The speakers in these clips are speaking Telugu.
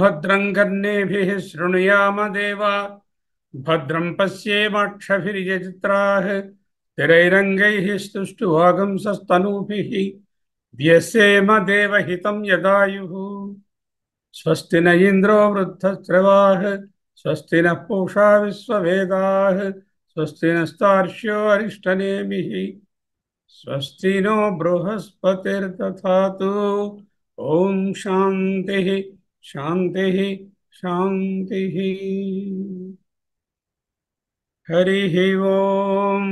భద్రం కర్ణేభిః శృణుయామ దేవా భద్రం పశ్యేమాక్షభిర్యజత్రాః స్థిరైరంగైః స్తుష్టువాగంసస్తనూభిः వ్యసేమ దేవహితం యదాయుః స్వస్తి న ఇంద్రో వృద్ధశ్రవాః స్వస్తి నః పూషా విశ్వవేదాః స్వస్తి నస్తార్క్ష్యో అరిష్టనేమిః స్వస్తి నో బృహస్పతిర్దధాతు. ఓం శాంతి శాంతి శాంతి. హరి ఓం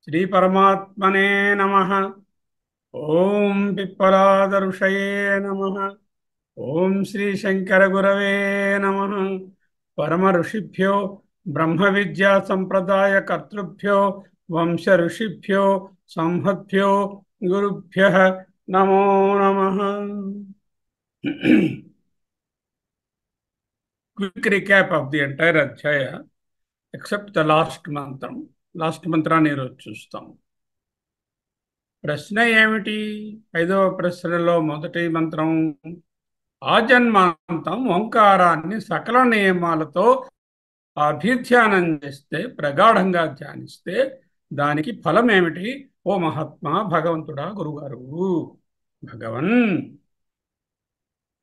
శ్రీ పరమాత్మనే నమః. ఓం పిప్పలాద ఋషయే నమః. ఓం శ్రీ శంకర గురవే నమః. పరమ ఋషిభ్యో బ్రహ్మ విద్యా సంప్రదాయ కర్తృభ్యో వంశ ఋషిభ్యో సంహద్భ్యో గురుభ్యః నమో నమః. Quick recap of the entire అధ్యాయ ఎక్సెప్ట్ ద లాస్ట్ మంత్రం. లాస్ట్ మంత్రాన్ని ఈరోజు చూస్తాం. ప్రశ్న ఏమిటి? 5వ ప్రశ్నలో మొదటి మంత్రం, ఆజన్మాంతం ఓంకారాన్ని సకల నియమాలతో అభిధ్యానం చేస్తే, ప్రగాఢంగా ధ్యానిస్తే దానికి ఫలం ఏమిటి? ఓ మహాత్మా, భగవంతుడా, గురుగారు, భగవన్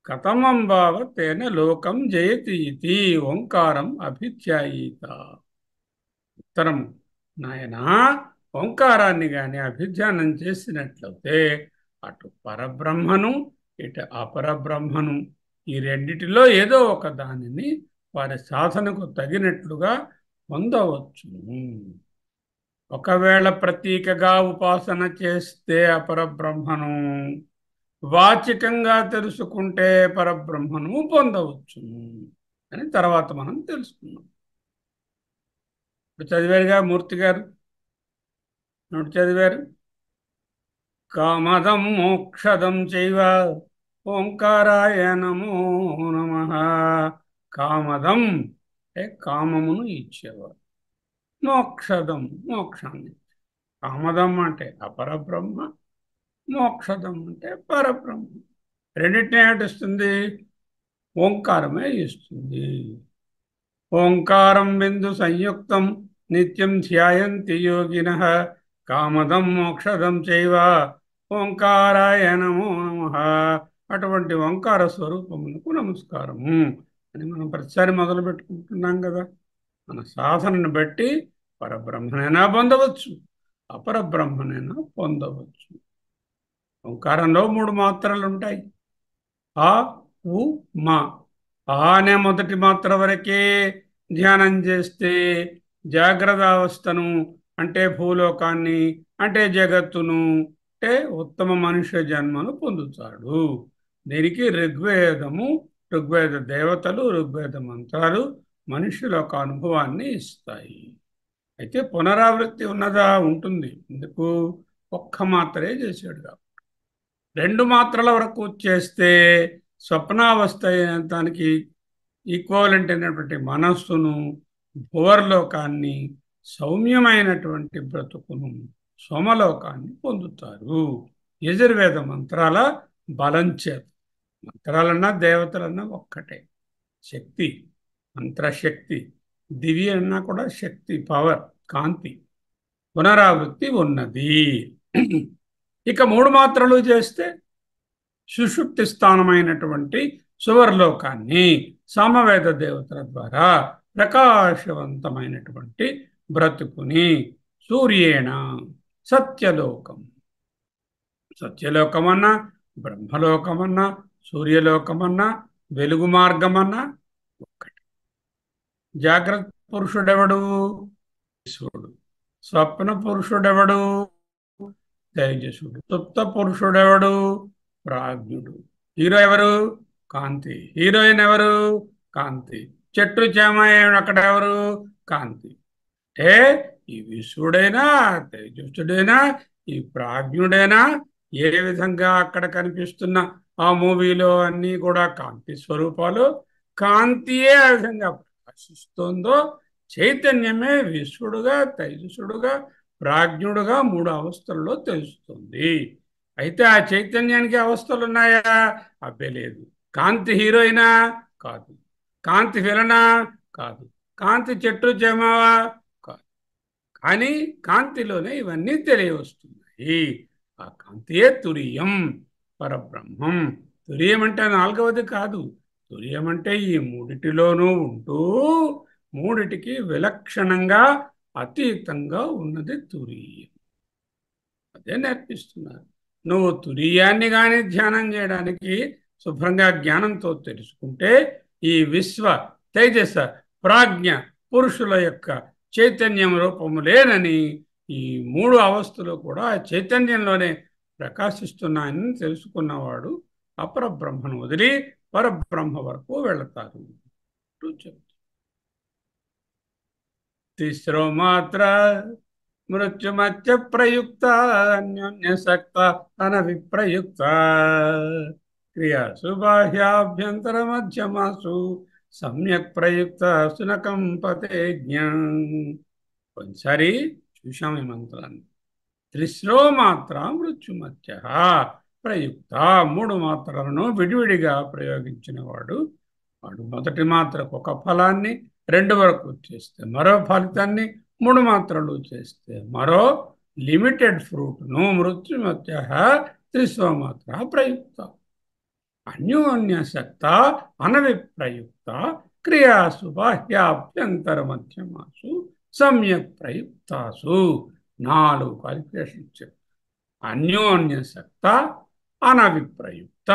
కథమం భావ తేన లోకం జయతి ఇతి ఓంకారం అభిధ్యాయీత. ఉత్తరం, నాయనా, ఓంకారాన్ని కానీ అభిధ్యానం చేసినట్లయితే అటు పరబ్రహ్మను ఇటు అపరబ్రహ్మను ఈ రెండిటిలో ఏదో ఒక దానిని వారి సాధనకు తగినట్లుగా పొందవచ్చును. ఒకవేళ ప్రతీకగా ఉపాసన చేస్తే అపరబ్రహ్మను, వాచికంగా తెలుసుకుంటే పరబ్రహ్మను పొందవచ్చును అని తర్వాత మనం తెలుసుకున్నాం. ఇప్పుడు చదివారుగా మూర్తి గారు, నోటి చదివారు. కామదం మోక్షదం చైవ ఓంకారాయ నమో నమః. కామదం అంటే కామమును ఇచ్చేవారు, మోక్షదం మోక్షాన్ని. కామదం అంటే అపరబ్రహ్మ, మోక్షదం అంటే పరబ్రహ్మ. రెండింటినీ ఏమిటిస్తుంది? ఓంకారమే ఇస్తుంది. ఓంకారం బిందు సంయుక్తం నిత్యం ధ్యాయంతి యోగినః కామదం మోక్షదం చైవ ఓంకారాయ నమో నమః. అటువంటి ఓంకార స్వరూపమునకు నమస్కారము అని మనం ప్రతిసారి మొదలు పెట్టుకుంటున్నాం కదా. మన సాధనను బట్టి పరబ్రహ్మనైనా పొందవచ్చు, అపరబ్రహ్మనైనా పొందవచ్చు. ఓంకారంలో 3 మాత్రలు ఉంటాయి. ఆ, ఉ, మా. ఆ అనే మొదటి మాత్ర వరకే ధ్యానం చేస్తే జాగ్రత్త అవస్థను, అంటే భూలోకాన్ని, అంటే జగత్తును, అంటే ఉత్తమ మనుష్య జన్మను పొందుతాడు. దీనికి ఋగ్వేదము, ఋగ్వేద దేవతలు, ఋగ్వేద మంత్రాలు మనుష్యుల ఒక అనుభవాన్ని ఇస్తాయి. అయితే పునరావృత్తి ఉన్నదా? ఉంటుంది. ఎందుకు? ఒక్క మాత్రే చేశాడు కాబట్టి. 2 మాత్రల వరకు చేస్తే స్వప్నావస్థ దానికి ఈక్వలెంట్ అయినటువంటి మనస్సును, భువర్లోకాన్ని, సౌమ్యమైనటువంటి బ్రతుకును, సోమలోకాన్ని పొందుతారు. యజుర్వేద మంత్రాల బలం చేత. మంత్రాలన్నా దేవతలన్నా ఒక్కటే, శక్తి, మంత్రశక్తి. దివి అన్నా కూడా శక్తి, పవర్, కాంతి. పునరావృత్తి ఉన్నది. ఇక 3 మాత్రలు చేస్తే సుషుప్తి స్థానమైనటువంటి సువర్లోకాన్ని సామవేద దేవతల ద్వారా ప్రకాశవంతమైనటువంటి బ్రతుకుని, సూర్యేణ సత్యలోకం. సత్యలోకమన్నా, బ్రహ్మలోకమన్నా, సూర్యలోకమన్నా, వెలుగు మార్గమన్నా ఒక్కటి. జాగ్రత్త పురుషుడెవడు? ఈశ్వరుడు. స్వప్న పురుషుడెవడు? తేజసుడు. సుప్త పురుషుడెవడు? ప్రాజ్ఞుడు. హీరో ఎవరు? కాంతి. హీరోయిన్ ఎవరు? కాంతి. చెట్టు చేమ అక్కడ ఎవరు? కాంతి. అంటే ఈ విశ్వడైనా, తేజస్సుడైనా, ఈ ప్రాజ్ఞుడైనా ఏ విధంగా అక్కడ కనిపిస్తున్న ఆ మూవీలో అన్నీ కూడా కాంతి స్వరూపాలు. కాంతియే ఆ విధంగా ప్రకాశిస్తుందో చైతన్యమే విశ్వడుగా, తేజస్సుడుగా, ప్రాజ్ఞుడుగా 3 అవస్థల్లో తెలుస్తుంది. అయితే ఆ చైతన్యానికి అవస్థలు ఉన్నాయా? అబ్బే లేదు. కాంతి హీరోయినా కాదు, కాంతి విలనా కాదు, కాంతి చెట్టు చేమావా కాదు. కానీ కాంతిలోనే ఇవన్నీ తెలియవస్తున్నాయి. ఆ కాంతియే తురియం, పరబ్రహ్మం. తురియం అంటే నాలుగవది కాదు. తురియం అంటే ఈ మూడిటిలోనూ ఉంటూ మూడిటికి విలక్షణంగా అతీతంగా ఉన్నది తురియం. అదే నేర్పిస్తున్నారు. నువ్వు తురియాన్ని కానీ ధ్యానం చేయడానికి శుభ్రంగా జ్ఞానంతో తెలుసుకుంటే ఈ విశ్వ తేజస ప్రాజ్ఞ పురుషుల యొక్క చైతన్యం రూపము లేనని, ఈ మూడు అవస్థలు కూడా చైతన్యంలోనే ప్రకాశిస్తున్నాయని తెలుసుకున్నవాడు అపరబ్రహ్మను వదిలి పరబ్రహ్మ వరకు వెళతారు. తిస్రో మాత్ర మృత్యుమత్య ప్రయుక్త అన్యోన్యసక్త అనవిప్రయుక్త క్రియాసు బాహ్యాభ్యంతర మధ్యమాసు సమ్యక్ ప్రయుక్త సునకం పతే జ్ఞం. ఒకసారి చూశాం ఈ మంత్రాన్ని. త్రిస్రో మాత్ర మృత్యుమత్య ప్రయుక్త, మూడు మాత్రలను విడివిడిగా ప్రయోగించిన వాడు మొదటి మాత్రకు ఒక ఫలాన్ని, రెండు వరకు చేస్తే మరో ఫలితాన్ని, మూడు మాత్రలు చేస్తే మరో లిమిటెడ్ ఫ్రూట్ను మృత్యుమత్య త్రిస్వ మాత్ర ప్రయుక్త అన్యోన్యసక్త అనవిప్రయుక్త క్రియాసు బాహ్యాభ్యంతర మధ్యమాసు సమ్యక్ ప్రయుక్తాసు. 4 క్వాలిఫికేషన్స్ చెప్పారు. అన్యోన్యసక్త అనవిప్రయుక్త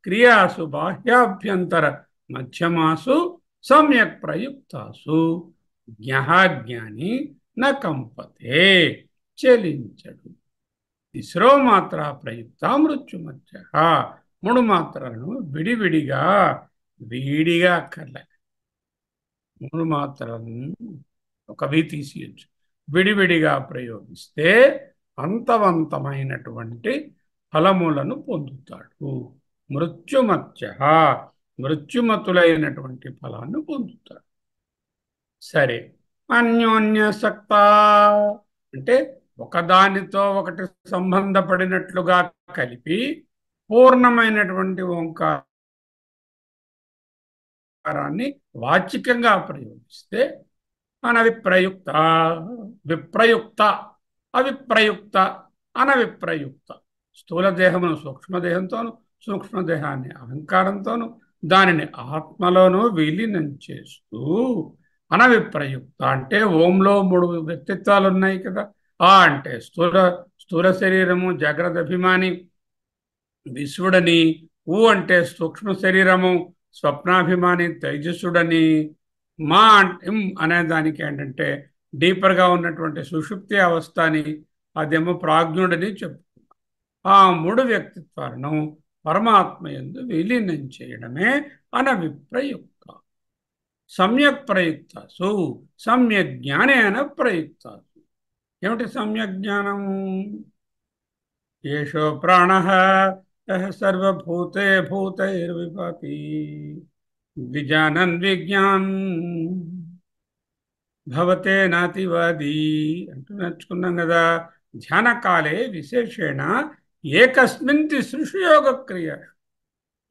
క్రియాసు బాహ్యాభ్యంతర మధ్యమాసు సమ్యక్ ప్రయుక్తాసు జ్ఞాని న కంపతే, చెలించడు. తిస్రో మాత్ర ప్రయుక్త మృత్యుమధ్య, మూడు మాత్రలను విడివిడిగా అక్కర్లే. మూడు మాత్రలను ఒకవి తీసేయచ్చు. విడివిడిగా ప్రయోగిస్తే అంతవంతమైనటువంటి ఫలములను పొందుతాడు. మృత్యుమత్య, మృత్యుమతులైనటువంటి ఫలాన్ని పొందుతాడు. సరే, అన్యోన్యసక్త అంటే ఒకదానితో ఒకటి సంబంధపడినట్లుగా కలిపి పూర్ణమైనటువంటి ఓంకారాన్ని వాచికంగా ప్రయోగిస్తే అనవిప్రయుక్త, విప్రయుక్త, అవిప్రయుక్త, అనవిప్రయుక్త. స్థూల దేహమును సూక్ష్మదేహంతోను, సూక్ష్మదేహాన్ని అహంకారంతోను, దానిని ఆత్మలోనూ విలీనం చేస్తూ అనవిప్రయుక్త అంటే ఓంలో 3 వ్యక్తిత్వాలు ఉన్నాయి కదా. అంటే స్థూల శరీరము జాగ్రత్త అభిమాని విశ్వడని, అంటే సూక్ష్మ శరీరము స్వప్నాభిమాని తైజసుడని, మా అనే దానికి ఏంటంటే డీపర్గా ఉన్నటువంటి సుషుప్తి అవస్థ అని, అదేమో ప్రాజ్ఞుడని చెప్పుకున్నాం. ఆ 3 వ్యక్తిత్వాలను పరమాత్మ యందు విలీనం చేయడమే అనవిప్రయుక్త. సమ్యక్ ప్రయుక్తాసు, సమ్యక్ జ్ఞానేన ప్రయుక్తాసు. ఏమిటి సమ్యక్ జ్ఞానం? ఏషో ప్రాణ సర్వభూతే భూతైర్విభాతి విజానన్ విజ్ఞాన్ భవతే నాతివాది అంటూ నేర్చుకున్నాం కదా. ధ్యానకాలే విశేషేణ ఏకస్మిన్ తిసృషు యోగ క్రియ.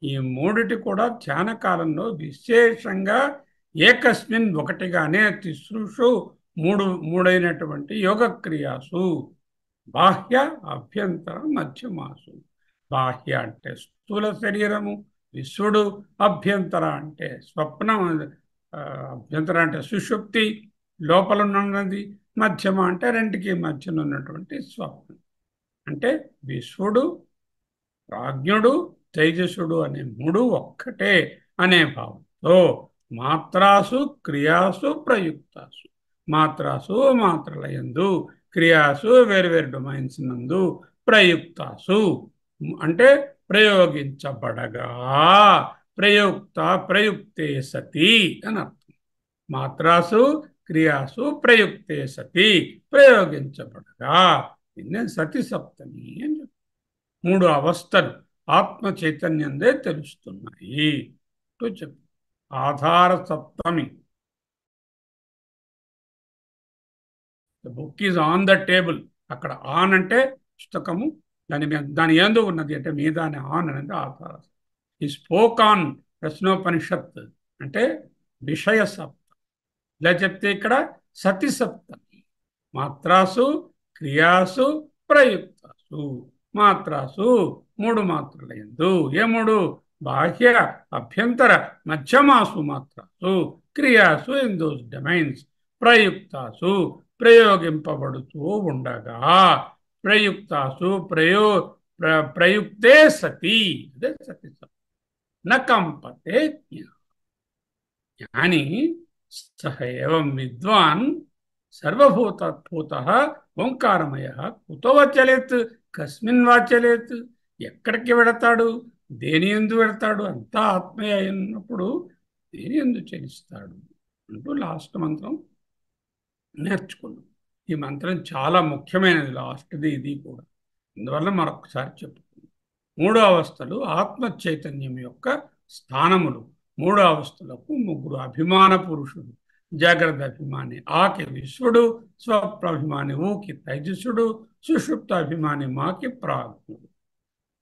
ఈ మూడిటి కూడా ధ్యాన కాలంలో విశేషంగా ఏకస్మిన్ ఒకటిగానే తిసృషు మూడైనటువంటి యోగక్రియాసు బాహ్య అభ్యంతర మధ్యమాసు. బాహ్య అంటే స్థూల శరీరము, విశ్వడు. అభ్యంతర అంటే స్వప్నం, అభ్యంతర అంటే సుషుప్తి లోపల ఉన్నది. మధ్యమ అంటే రెంటికి మధ్యన ఉన్నటువంటి స్వప్నం. అంటే విశ్వడు, ప్రాజ్ఞుడు, తేజసుడు అనే 3 ఒక్కటే అనే భావంతో మాత్రాసు క్రియాసు ప్రయుక్తాసు, మాత్రాసు మాత్రలయందు, క్రియాసు వేరువేరు డొమైన్స్ నందు, ప్రయుక్తాసు అంటే ప్రయోగించబడగా, ప్రయుక్త ప్రయుక్తే సతి అని అర్థం. మాత్రాసు క్రియాసు ప్రయుక్తే సతి, ప్రయోగించబడగా. నిన్నే సతి సప్తమి అని చెప్పి 3 అవస్థలు ఆత్మ చైతన్యందే తెలుస్తున్నాయి చెప్పు. ఆధార సప్తమి. Book is on the table. అక్కడ ఆన్ అంటే పుస్తకము, దాని యందు ఉన్నది అంటే మీద అనే ఆన్ అనేది ఆధార. ఈ స్పోక్ ఆన్ ప్రశ్నోపనిషత్ అంటే విషయ సప్తమి. ఇలా చెప్తే ఇక్కడ సతి సప్తమి. మాత్రాసు క్రియాసు ప్రయుక్తాసు. మాత్రాసు మూడు మాత్రలందు. ఏ మూడు? బాహ్య అభ్యంతర మధ్యమాసు మాత్రాసు. క్రియాసు ఇన్ దోస్ డొమైన్స్. ప్రయుక్తాసు ప్రయోగింపబడుతూ ఉండగా. ప్రయుక్తాసు ప్రయుక్తే సతి. అదే సతి సప్తమి. నకంపతే జ్ఞాని సహ ఏవం విద్వాన్ సర్వభూతభూతః ఓంకారమయః కుతో వచ్చలేత్ కస్మిన్ వాచలేత్. ఎక్కడికి వెడతాడు? దేని యందు వెడతాడు? అంతా ఆత్మయ అయినప్పుడు దేని యందు చలిస్తాడు అంటూ లాస్ట్ మంత్రం నేర్చుకున్నాం. ఈ మంత్రం చాలా ముఖ్యమైనది, లాస్ట్ది ఇది కూడా. అందువల్ల మరొకసారి చెప్పుకుందాం. మూడో అవస్థలు ఆత్మ చైతన్యం యొక్క స్థానములు. మూడో అవస్థలకు ముగ్గురు అభిమాన పురుషుడు. జాగ్రత్త అభిమాని ఆకి విశ్వడు, స్వప్నాభిమాని ఊకి తైజసుడు, సుషుప్త అభిమాని మాకి ప్రాజ్ఞుడు.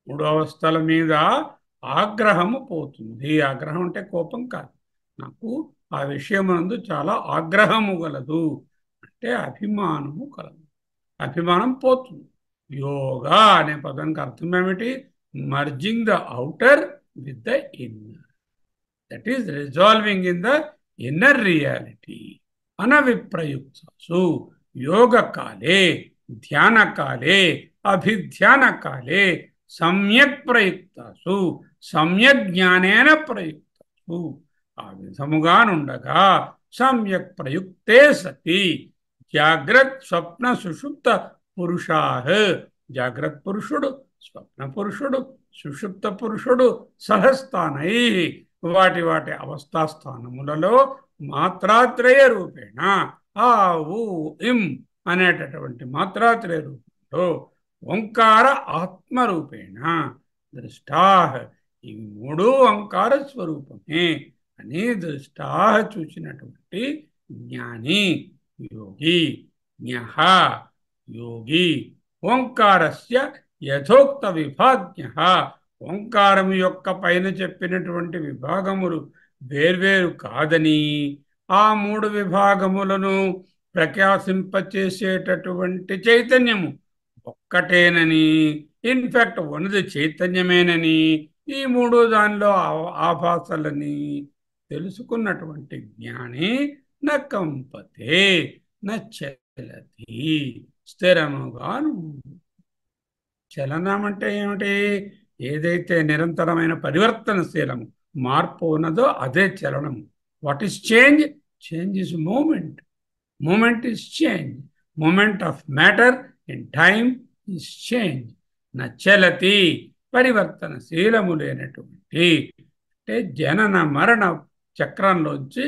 మూడు అవస్థల మీద ఆగ్రహము పోతుంది. ఆగ్రహం అంటే కోపం కాదు. నాకు ఆ విషయమునందు చాలా ఆగ్రహము గలదు అంటే అభిమానము కలదు. అభిమానం పోతుంది. యోగా అనే పదానికి అర్థం ఏమిటి? Merging the outer with the inner. That is resolving in the inner reality. అనవిప్రయుక్తాసు యోగకాలే ధ్యానకాలే అభిధ్యానకాలే సమ్యక్ ప్రయుక్తాసు సమ్యక్ జ్ఞానేన ప్రయుక్తాసు. ఆ విధముగానుండగా సమ్యక్ ప్రయుక్తే సతి జాగ్రత్ స్వప్న సుషుప్త పురుషాః. జాగ్రత్త పురుషుడు, స్వప్న పురుషుడు, సుషుప్త పురుషుడు సహస్థానై వాటి వాటి అవస్థాస్థానములలో మాత్రాత్రయ రూపేణ ఆ ఊ ఇం అనేటటువంటి మాత్రాత్రయ రూపంలో ఓంకార ఆత్మరూపేణ దృష్టాః. ఇవి మూడు ఓంకార స్వరూపమే అని దృష్టాః చూసినటువంటి జ్ఞాని యోగి. జ్ఞః యోగి ఓంకారస్య యథోక్త విభాజ్ఞః. ఓంకారము యొక్క పైన చెప్పినటువంటి విభాగములు వేర్వేరు కాదని, ఆ మూడు విభాగములను ప్రకాశింపచేసేటటువంటి చైతన్యము ఒక్కటేనని, ఇన్ఫాక్ట్ ఉన్నది చైతన్యమేనని, ఈ మూడు దానిలో ఆభాసాలని తెలుసుకున్నటువంటి జ్ఞాని నకంపతే నచలతి స్థిరముగాను. చలనం అంటే ఏమిటి? ఏదైతే నిరంతరమైన పరివర్తనశీలము మార్పు ఉన్నదో అదే చలనము. What is change? Change is movement. Movement is change. Movement of matter in time is change. నచలతి పరివర్తనశీలము లేనటువంటి అంటే జనన మరణ చక్రంలోంచి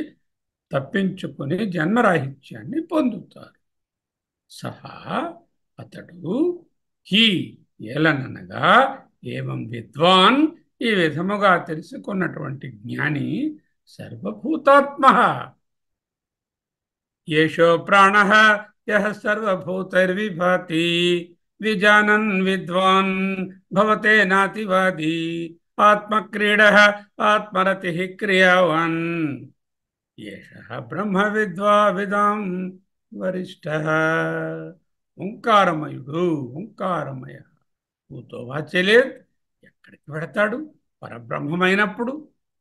తప్పించుకుని జన్మరాహిత్యాన్ని పొందుతారు. సహా అతడు హి ఏలననగా ఏవం విద్వాన్ ఈ విధముగా తెలుసుకున్నటువంటి జ్ఞాని సర్వభూతాత్మః. ఏషో ప్రాణః యః సర్వభూతైర్విభాతి విజానన్ విద్వాన్ భవతే నాతివాది ఆత్మక్రీడః ఆత్మరతిః క్రియావాన్ ఏషః బ్రహ్మ విద్వావిదాం వరిష్ఠః. ఓంకారమయుడు ఓంకారమయ భూతో వాచలేత్. ఎక్కడికి వెడతాడు? పరబ్రహ్మమైనప్పుడు.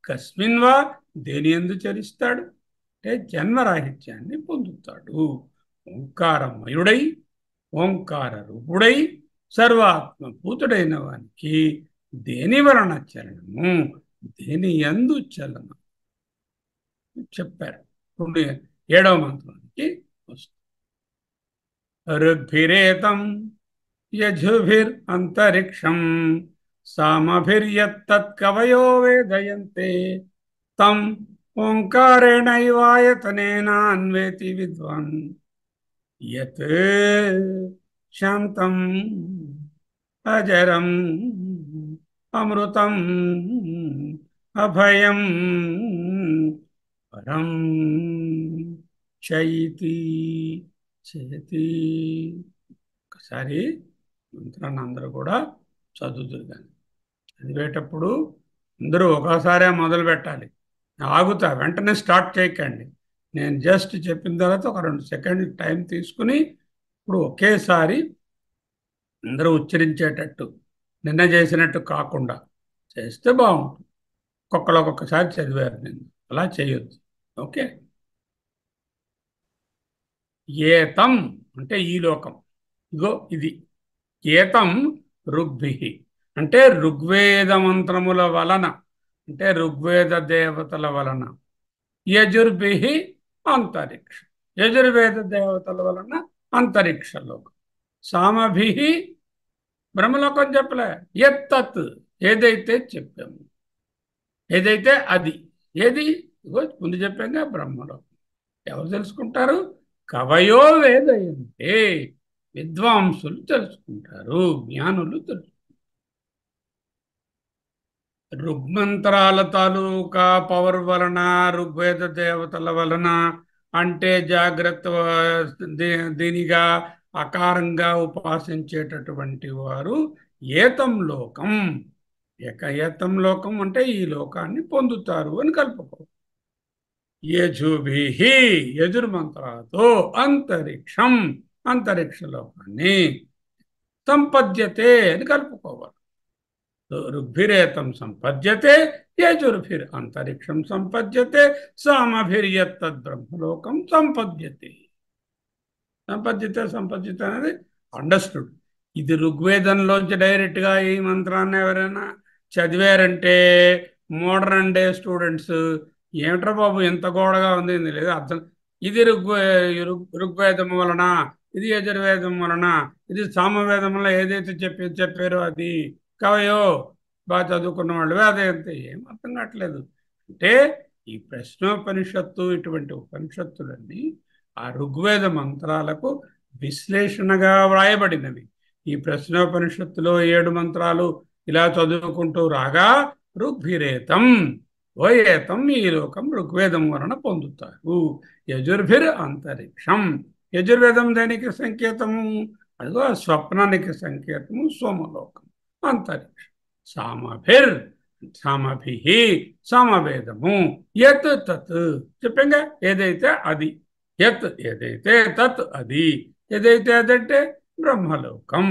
కస్మిన్ వా దేని యందు చలిస్తాడు అంటే జన్మరాహిత్యాన్ని పొందుతాడు. ఓంకారమయుడై ఓంకార రూపుడై సర్వాత్మభూతుడైన వానికి దేని వలన చలనము, దేని యందు చలనం చెప్పారు. 7వ మంత్రానికి వస్తుంది. ఋగ్భిరేతం యజుభిర్ అంతరిక్షం సామభిర్యత్తత్కవయో వేదయంతే తం ఓంకారేణైవాయతనేన అన్వేతి విద్వాన్. యత్ శాంతం అజరం అమృతం అభయం పరం చైతి చేతి. ఒకసారి మంత్రాన్ని అందరూ కూడా చదువుతురు. కానీ చదివేటప్పుడు అందరూ ఒకసారే మొదలు పెట్టాలి. ఆగుతా, వెంటనే స్టార్ట్ చేయకండి. నేను జస్ట్ చెప్పిన తర్వాత ఒక 2 సెకండ్లు టైం తీసుకుని ఇప్పుడు ఒకేసారి అందరూ ఉచ్చరించేటట్టు, నిన్న చేసినట్టు కాకుండా చేస్తే బాగుంటుంది. ఒక్కొక్కసారి చదివారు నేను, అలా చేయొద్దు. ఓకే. ఏతం అంటే ఈ లోకం, ఇగో ఇది. ఏతం ఋగ్భి అంటే ఋగ్వేద మంత్రముల వలన, అంటే ఋగ్వేద దేవతల వలన. యజుర్భి అంతరిక్షం, యజుర్వేద దేవతల వలన అంతరిక్షలోకం. సామభి బ్రహ్మలోకం చెప్పలే, ఎత్తత్ ఏదైతే చెప్పాము, ఏదైతే అది. ఏది? ఇగో ముందు చెప్పాక బ్రహ్మలోకం. ఎవరు తెలుసుకుంటారు? కవయో వేదయంతే, విద్వాంసులు తెలుసుకుంటారు, జ్ఞానులు తెలుసు. ఋగ్మంత్రాల తాలూకా పవర్ వలన, ఋగ్వేద దేవతల వలన అంటే జాగ్రత్త దీనిగా అకారంగా ఉపాసించేటటువంటి వారు ఏతం లోకం, ఏతం లోకం అంటే ఈ లోకాన్ని పొందుతారు అని కలుపుకో. యజుభి యజుర్మంత్రాలతో అంతరిక్షం, అంతరిక్ష లోకాన్ని సంపద్యతే అని కలుపుకోవాలి. ఋగ్భిరేతం సంపద్యతే, యజుర్భిర్ అంతరిక్షం సంపద్యతే, సామభిర్యత్తద్ బ్రహ్మలోకం సంపద్యతే. సంపద్యతే అనేది అండర్స్టూడ్. ఇది ఋగ్వేదంలోంచి డైరెక్ట్గా ఈ మంత్రాన్ని ఎవరైనా చదివారంటే మోడర్న్ డే స్టూడెంట్స్ ఏమిట్రా బాబు ఎంత గోడగా ఉంది లేదు అర్థం. ఇది ఋగ్వేదం వలన, ఇది యజుర్వేదం వలన, ఇది సామవేదం వలన ఏదైతే చెప్పారో అది. కవయో బాగా చదువుకున్న వాళ్ళు అదేంతే ఏం అర్థం కావట్లేదు. అంటే ఈ ప్రశ్నోపనిషత్తు ఇటువంటి ఉపనిషత్తులన్నీ ఆ ఋగ్వేద మంత్రాలకు విశ్లేషణగా వ్రాయబడినవి. ఈ ప్రశ్నోపనిషత్తులో 7 మంత్రాలు ఇలా చదువుకుంటూ రాగా ఋగ్భిరేతం, ఓ ఏతం ఈ లోకం ఋగ్వేదం వలన పొందుతారు. యజుర్భిర్ అంతరిక్షం, యజుర్వేదం దేనికి సంకేతము? అదిగో స్వప్నానికి సంకేతము సోమలోకం, అంతరిక్షం. సామభిర్ సామభి సామవేదము, యత్ తత్ చెప్పంగా ఏదైతే అది, యత్ ఏదైతే, తత్ అది ఏదైతే, అదంటే బ్రహ్మలోకం.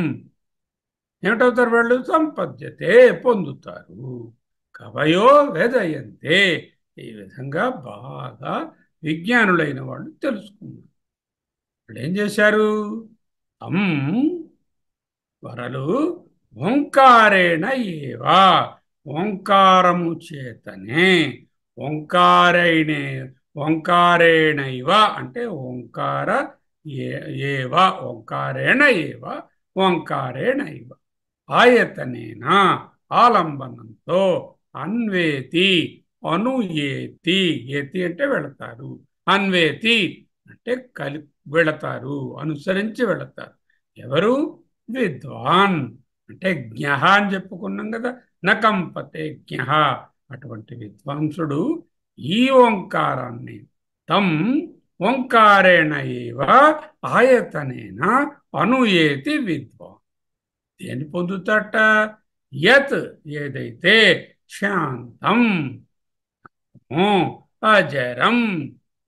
ఏమిటవుతారు వాళ్ళు? సంపద్యతే పొందుతారు. కవయో వేదయంతే, ఈ విధంగా బాగా విజ్ఞానులైన వాళ్ళు తెలుసుకున్నారు. వాళ్ళు ఏం చేశారు? వరలు ఓంకారేణ ఏవా, ఓంకారము చేతనే, ఓంకారైనే ఓంకారేణైవ అంటే ఓంకార ఏవ, ఓంకారేణ ఏవ, ఓంకారేణైవ ఆయతనేన ఆలంబనంతో, అన్వేతి అనుయేతి, ఏతి అంటే వెళతారు, అన్వేతి అంటే వెళతారు, అనుసరించి వెళతారు. ఎవరు? విద్వాన్ అంటే జ్ఞః అని చెప్పుకున్నాం కదా, నకంపతే జ్ఞః. అటువంటి విద్వాంసుడు ఈ ఓంకారాన్ని తం ఓంకారేణ ఏవ ఆయతనేన అనుయేతి విద్వాన్. దేన్ని పొందుతాట? యత్ ఏదైతే, శాంతం అజరం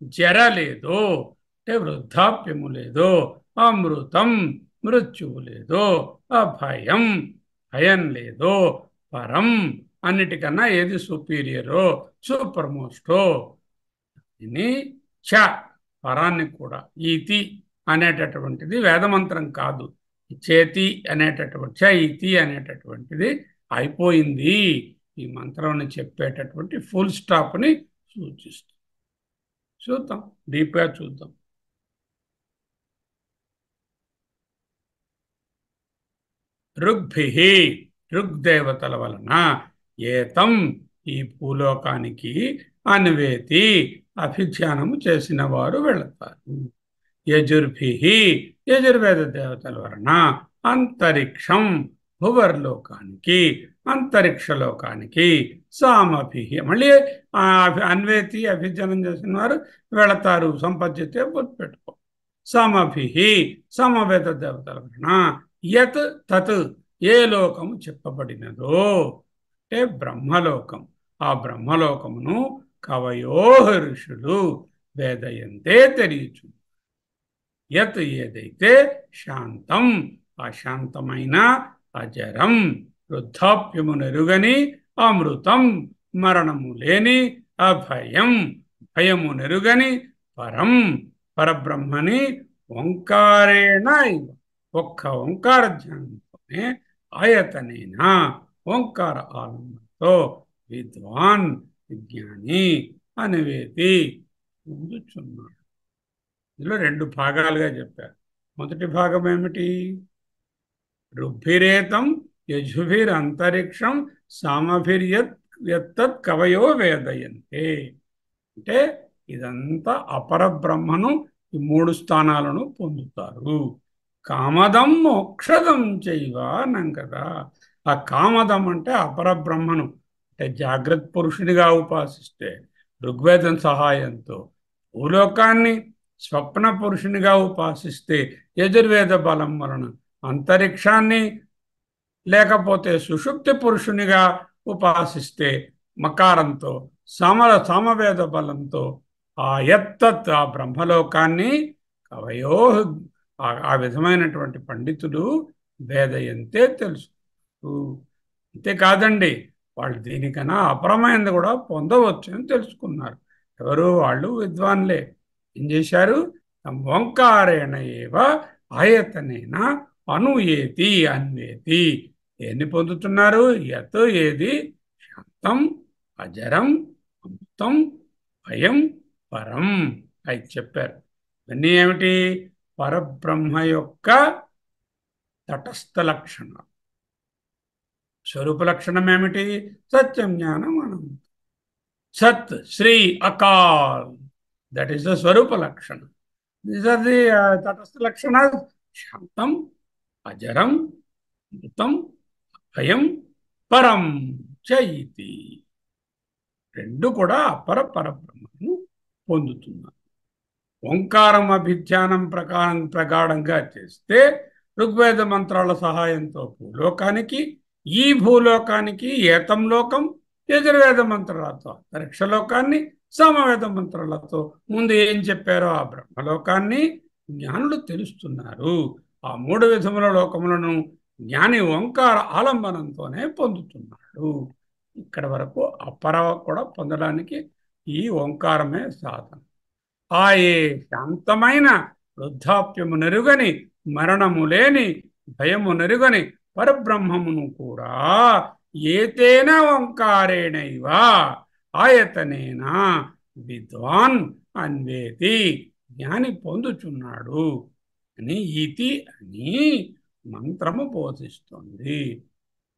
జర లేదో అంటే వృద్ధాప్యము లేదో, అమృతం మృత్యువు లేదో, అభయం భయం లేదో, పరం అన్నిటికన్నా ఏది సుపీరియరో, సూపర్ మోస్టో. ఇది చ పరాన్ని కూడా, ఈతి అనేటటువంటిది వేదమంత్రం కాదు. చేతి అనేటటువంటి చ ఇతి అనేటటువంటిది అయిపోయింది. ఈ మంత్రాన్ని చెప్పేటటువంటి ఫుల్ స్టాప్ని సూచిస్తుంది. చూద్దాం, డీప్గా చూద్దాం. ఋగ్భి ఋగ్దేవతల వలన ఏతం ఈ భూలోకానికి అన్వేతి అభిధ్యానము చేసిన వారు వెళతారు. యజుర్భి యజుర్వేద దేవతల వలన అంతరిక్షం భువర్లోకానికి, అంతరిక్షలోకానికి. సామభి మళ్ళీ అన్వేతి అభిధ్యానం చేసిన వారు వెళతారు, సంపద్యతే గుర్తుపెట్టుకో. సమభి సమవేద దేవతల వలన యత్ తత్ ఏ లోకము చెప్పబడినదో, అంటే బ్రహ్మలోకం. ఆ బ్రహ్మలోకమును కవయో ఋషులు వేదయంతే తెలియచు. యత్ ఏదైతే శాంతం అశాంతమైన అజరం వృద్ధాప్యము నెరుగని అమృతం మరణము లేని అభయం భయము నెరుగని పరం పరబ్రహ్మని ఓంకారేణ ఇవ ఒక్క ఓంకార ధ్యానంతోనే ఆయతనేన ఓంకార ఆలంబనతో విద్వాన్ విజ్ఞాని అనివేతి పొందుచున్నాడు. ఇందులో రెండు భాగాలుగా చెప్పారు. మొదటి భాగం ఏమిటి? ఋగ్భిరేతం యజుభిరంతరిక్షం సామభిర్యత్ కవయో వేదయంతే. అంటే ఇదంతా అపర బ్రహ్మను ఈ మూడు స్థానాలను పొందుతారు. కామదం మోక్షదం చైవ అన్నాం కదా. ఆ కామదం అంటే అపర బ్రహ్మను, అంటే జాగ్రత్త పురుషునిగా ఉపాసిస్తే ఋగ్వేదం సహాయంతో, భూలోకాన్ని స్వప్న పురుషునిగా ఉపాసిస్తే యజుర్వేద బలం వలన, అంతరిక్షాన్ని లేకపోతే సుషుప్తి పురుషునిగా ఉపాసిస్తే మకారంతో, సామవేద బలంతో ఆ యత్తత్ ఆ బ్రహ్మలోకాన్ని కవయో ఆ విధమైనటువంటి పండితులు వేదయంతే తెలుసు. అంతేకాదండి, వాళ్ళు దీనికన్నా అపరమైనది కూడా పొందవచ్చు అని తెలుసుకున్నారు. ఎవరు? వాళ్ళు విద్వాన్లే. ఏం చేశారు? ఓంకారేణ ఏవ ఆయతనేన అనుయేతి అన్వేతి. దేన్ని పొందుతున్నారు? యత్ ఏది శాంతం అజరం అమృతం భయం పరం అది చెప్పారు. ఇవన్నీ ఏమిటి? పరబ్రహ్మ యొక్క తటస్థ లక్షణం. స్వరూప లక్షణం ఏమిటి? సత్యం జ్ఞానం అనంతం. Sat Sri Akal, that is the స్వరూప లక్షణం. దీస్ ఆర్ ది తటస్థ లక్షణ. శాంతం అజరం అమృతం భయం పరం చైతి. రెండు కూడా అపర పరబ్రహ్మను పొందుతున్నారు. ఓంకారం అభిధ్యానం ప్రగాఢంగా చేస్తే ఋగ్వేద మంత్రాల సహాయంతో భూలోకానికి, ఈ భూలోకానికి ఏతం లోకం, యజుర్వేద మంత్రాలతో అంతరిక్షలోకాన్ని, సమవేద మంత్రాలతో ముందు ఏం చెప్పారో ఆ బ్రహ్మలోకాన్ని జ్ఞానులు తెలుస్తున్నారు. ఆ మూడు విధముల లోకములను జ్ఞాని ఓంకార ఆలంబనంతోనే పొందుతున్నాడు. ఇక్కడ వరకు అపర కూడా పొందడానికి ఈ ఓంకారమే సాధన. ఆయే శాంతమైన వృద్ధాప్యము నెరుగని మరణము లేని భయము నెరుగని పరబ్రహ్మమును కూడా ఏతేన ఓంకారేణైవ ఆయతనేన విద్వాన్ అన్వేతి జ్ఞాని పొందుచున్నాడు అని ఇతి అని మంత్రము బోధిస్తుంది.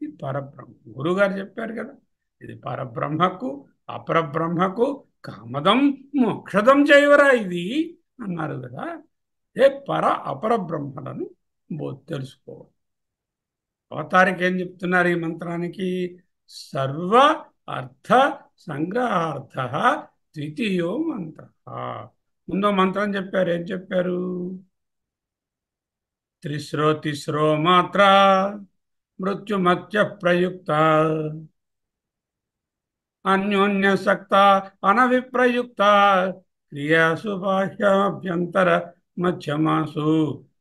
ఇది పరబ్రహ్మ. గురుగారు చెప్పారు కదా, ఇది పరబ్రహ్మకు అపరబ్రహ్మకు కామదం మోక్షదం చేయవరా ఇది అన్నారు కదా. ఏ పర అపర బ్రహ్మలను తెలుసుకోవాలి. అవతారికి ఏం చెప్తున్నారు ఈ మంత్రానికి? సర్వ అర్థ సంగ్రహార్థ ద్వితీయో మంత్ర. ముందో మంత్రం చెప్పారు. ఏం చెప్పారు? తిస్రో మాత్ర మృత్యుమత్య ప్రయుక్త అన్యోన్యసక్త అనవిప్రయుక్త క్రియాసు బాహ్యాభ్యంతర మధ్యమాసు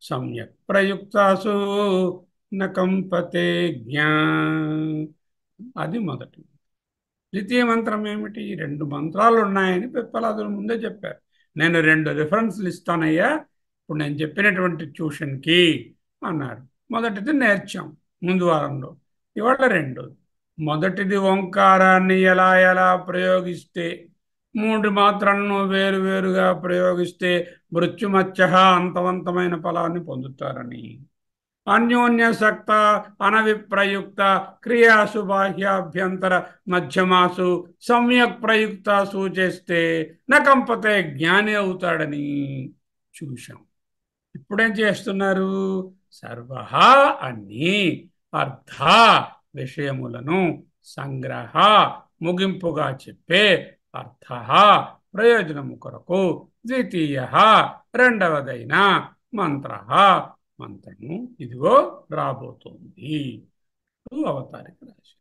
సమ్యక్ ప్రయుక్తాసు నకంపతే జ్ఞా. అది మొదటి. ద్వితీయ మంత్రం ఏమిటి? రెండు మంత్రాలు ఉన్నాయని పిప్పలాదులు ముందే చెప్పారు. నేను రెండు రిఫరెన్స్లు ఇస్తానయ్యా ఇప్పుడు నేను చెప్పినటువంటి ట్యూషన్కి అన్నారు. మొదటిది నేర్చాం ముందు వారంలో, ఇవాళ రెండోది. మొదటిది ఓంకారాన్ని ఎలా ఎలా ప్రయోగిస్తే, మూడు మాత్రలను వేరువేరుగా ప్రయోగిస్తే మృత్యుమత్య అంతవంతమైన ఫలాన్ని పొందుతారని, అన్యోన్యసక్త అనవిప్రయుక్త క్రియాసు బాహ్యాభ్యంతర మధ్యమాసు సమ్యక్ ప్రయుక్తాసు చేస్తే నకంపతే జ్ఞాని అవుతాడని చూశాం. ఇప్పుడేం చేస్తున్నారు? సర్వ అన్ని అర్థ విషయములను సంగ్రహ ముగింపుగా చెప్పే అర్థ ప్రయోజనము కొరకు ద్వితీయ రెండవదైన మంత్ర మంత్రము ఇదిగో రాబోతోంది. అవతారిక రాశి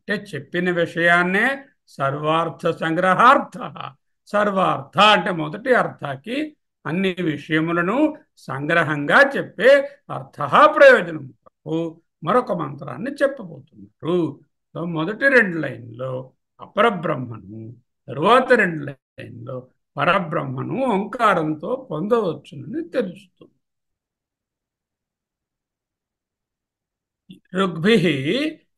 అంటే చెప్పిన విషయాన్నే సర్వార్థ సంగ్రహార్థ. సర్వార్థ అంటే మొదటి అర్థాకి అన్ని విషయములను సంగ్రహంగా చెప్పే అర్థ ప్రయోజనం కొరకు మరొక మంత్రాన్ని చెప్పబోతున్నారు. సో మొదటి 2 లైన్లో అపరబ్రహ్మను, తరువాత 2 లైన్లో పరబ్రహ్మను ఓంకారంతో పొందవచ్చునని తెలుస్తుంది. ఋగ్భిః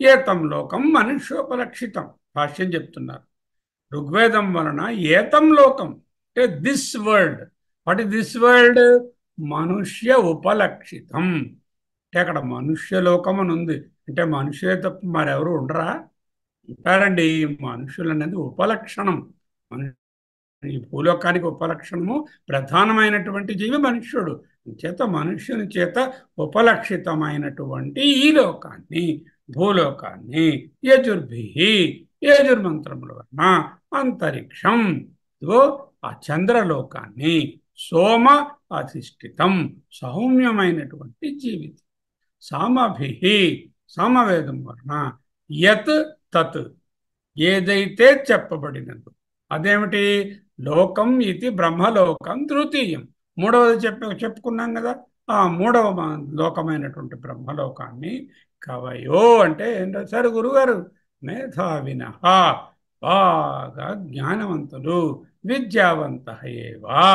ఏతం లోకం మనుష్యోపలక్షితం. భాష్యం చెప్తున్నారు. ఋగ్వేదం వలన ఏతం లోకం అంటే this world. What is this world? మనుష్య ఉపలక్షితం. అంటే అక్కడ మనుష్య లోకం అని ఉంది. అంటే మనుషులే తప్ప మరెవరు ఉండరా? ఉంటారండి. మనుషులు అనేది ఉపలక్షణం. ఈ భూలోకానికి ఉపలక్షణము ప్రధానమైనటువంటి జీవి మనుష్యుడు. చేత మనుష్యుని చేత ఉపలక్షితమైనటువంటి ఈ లోకాన్ని, భూలోకాన్ని యజుర్భి, యజుర్మంత్రముల వలన అంతరిక్షం, ఇదిగో ఆ చంద్రలోకాన్ని, సోమ అధిష్ఠితం సౌమ్యమైనటువంటి జీవితం, సామభి, సామవేదం వలన యత్ తత్ ఏదైతే చెప్పబడినదో అదేమిటి? లోకం ఇది బ్రహ్మలోకం తృతీయం. మూడవది చెప్పుకున్నాం కదా. ఆ మూడవ లోకమైనటువంటి బ్రహ్మలోకాన్ని కవయో అంటే ఏం రాశారు గురుగారు? మేధావిన, బాగా జ్ఞానవంతులు, విద్యావంత ఏవా,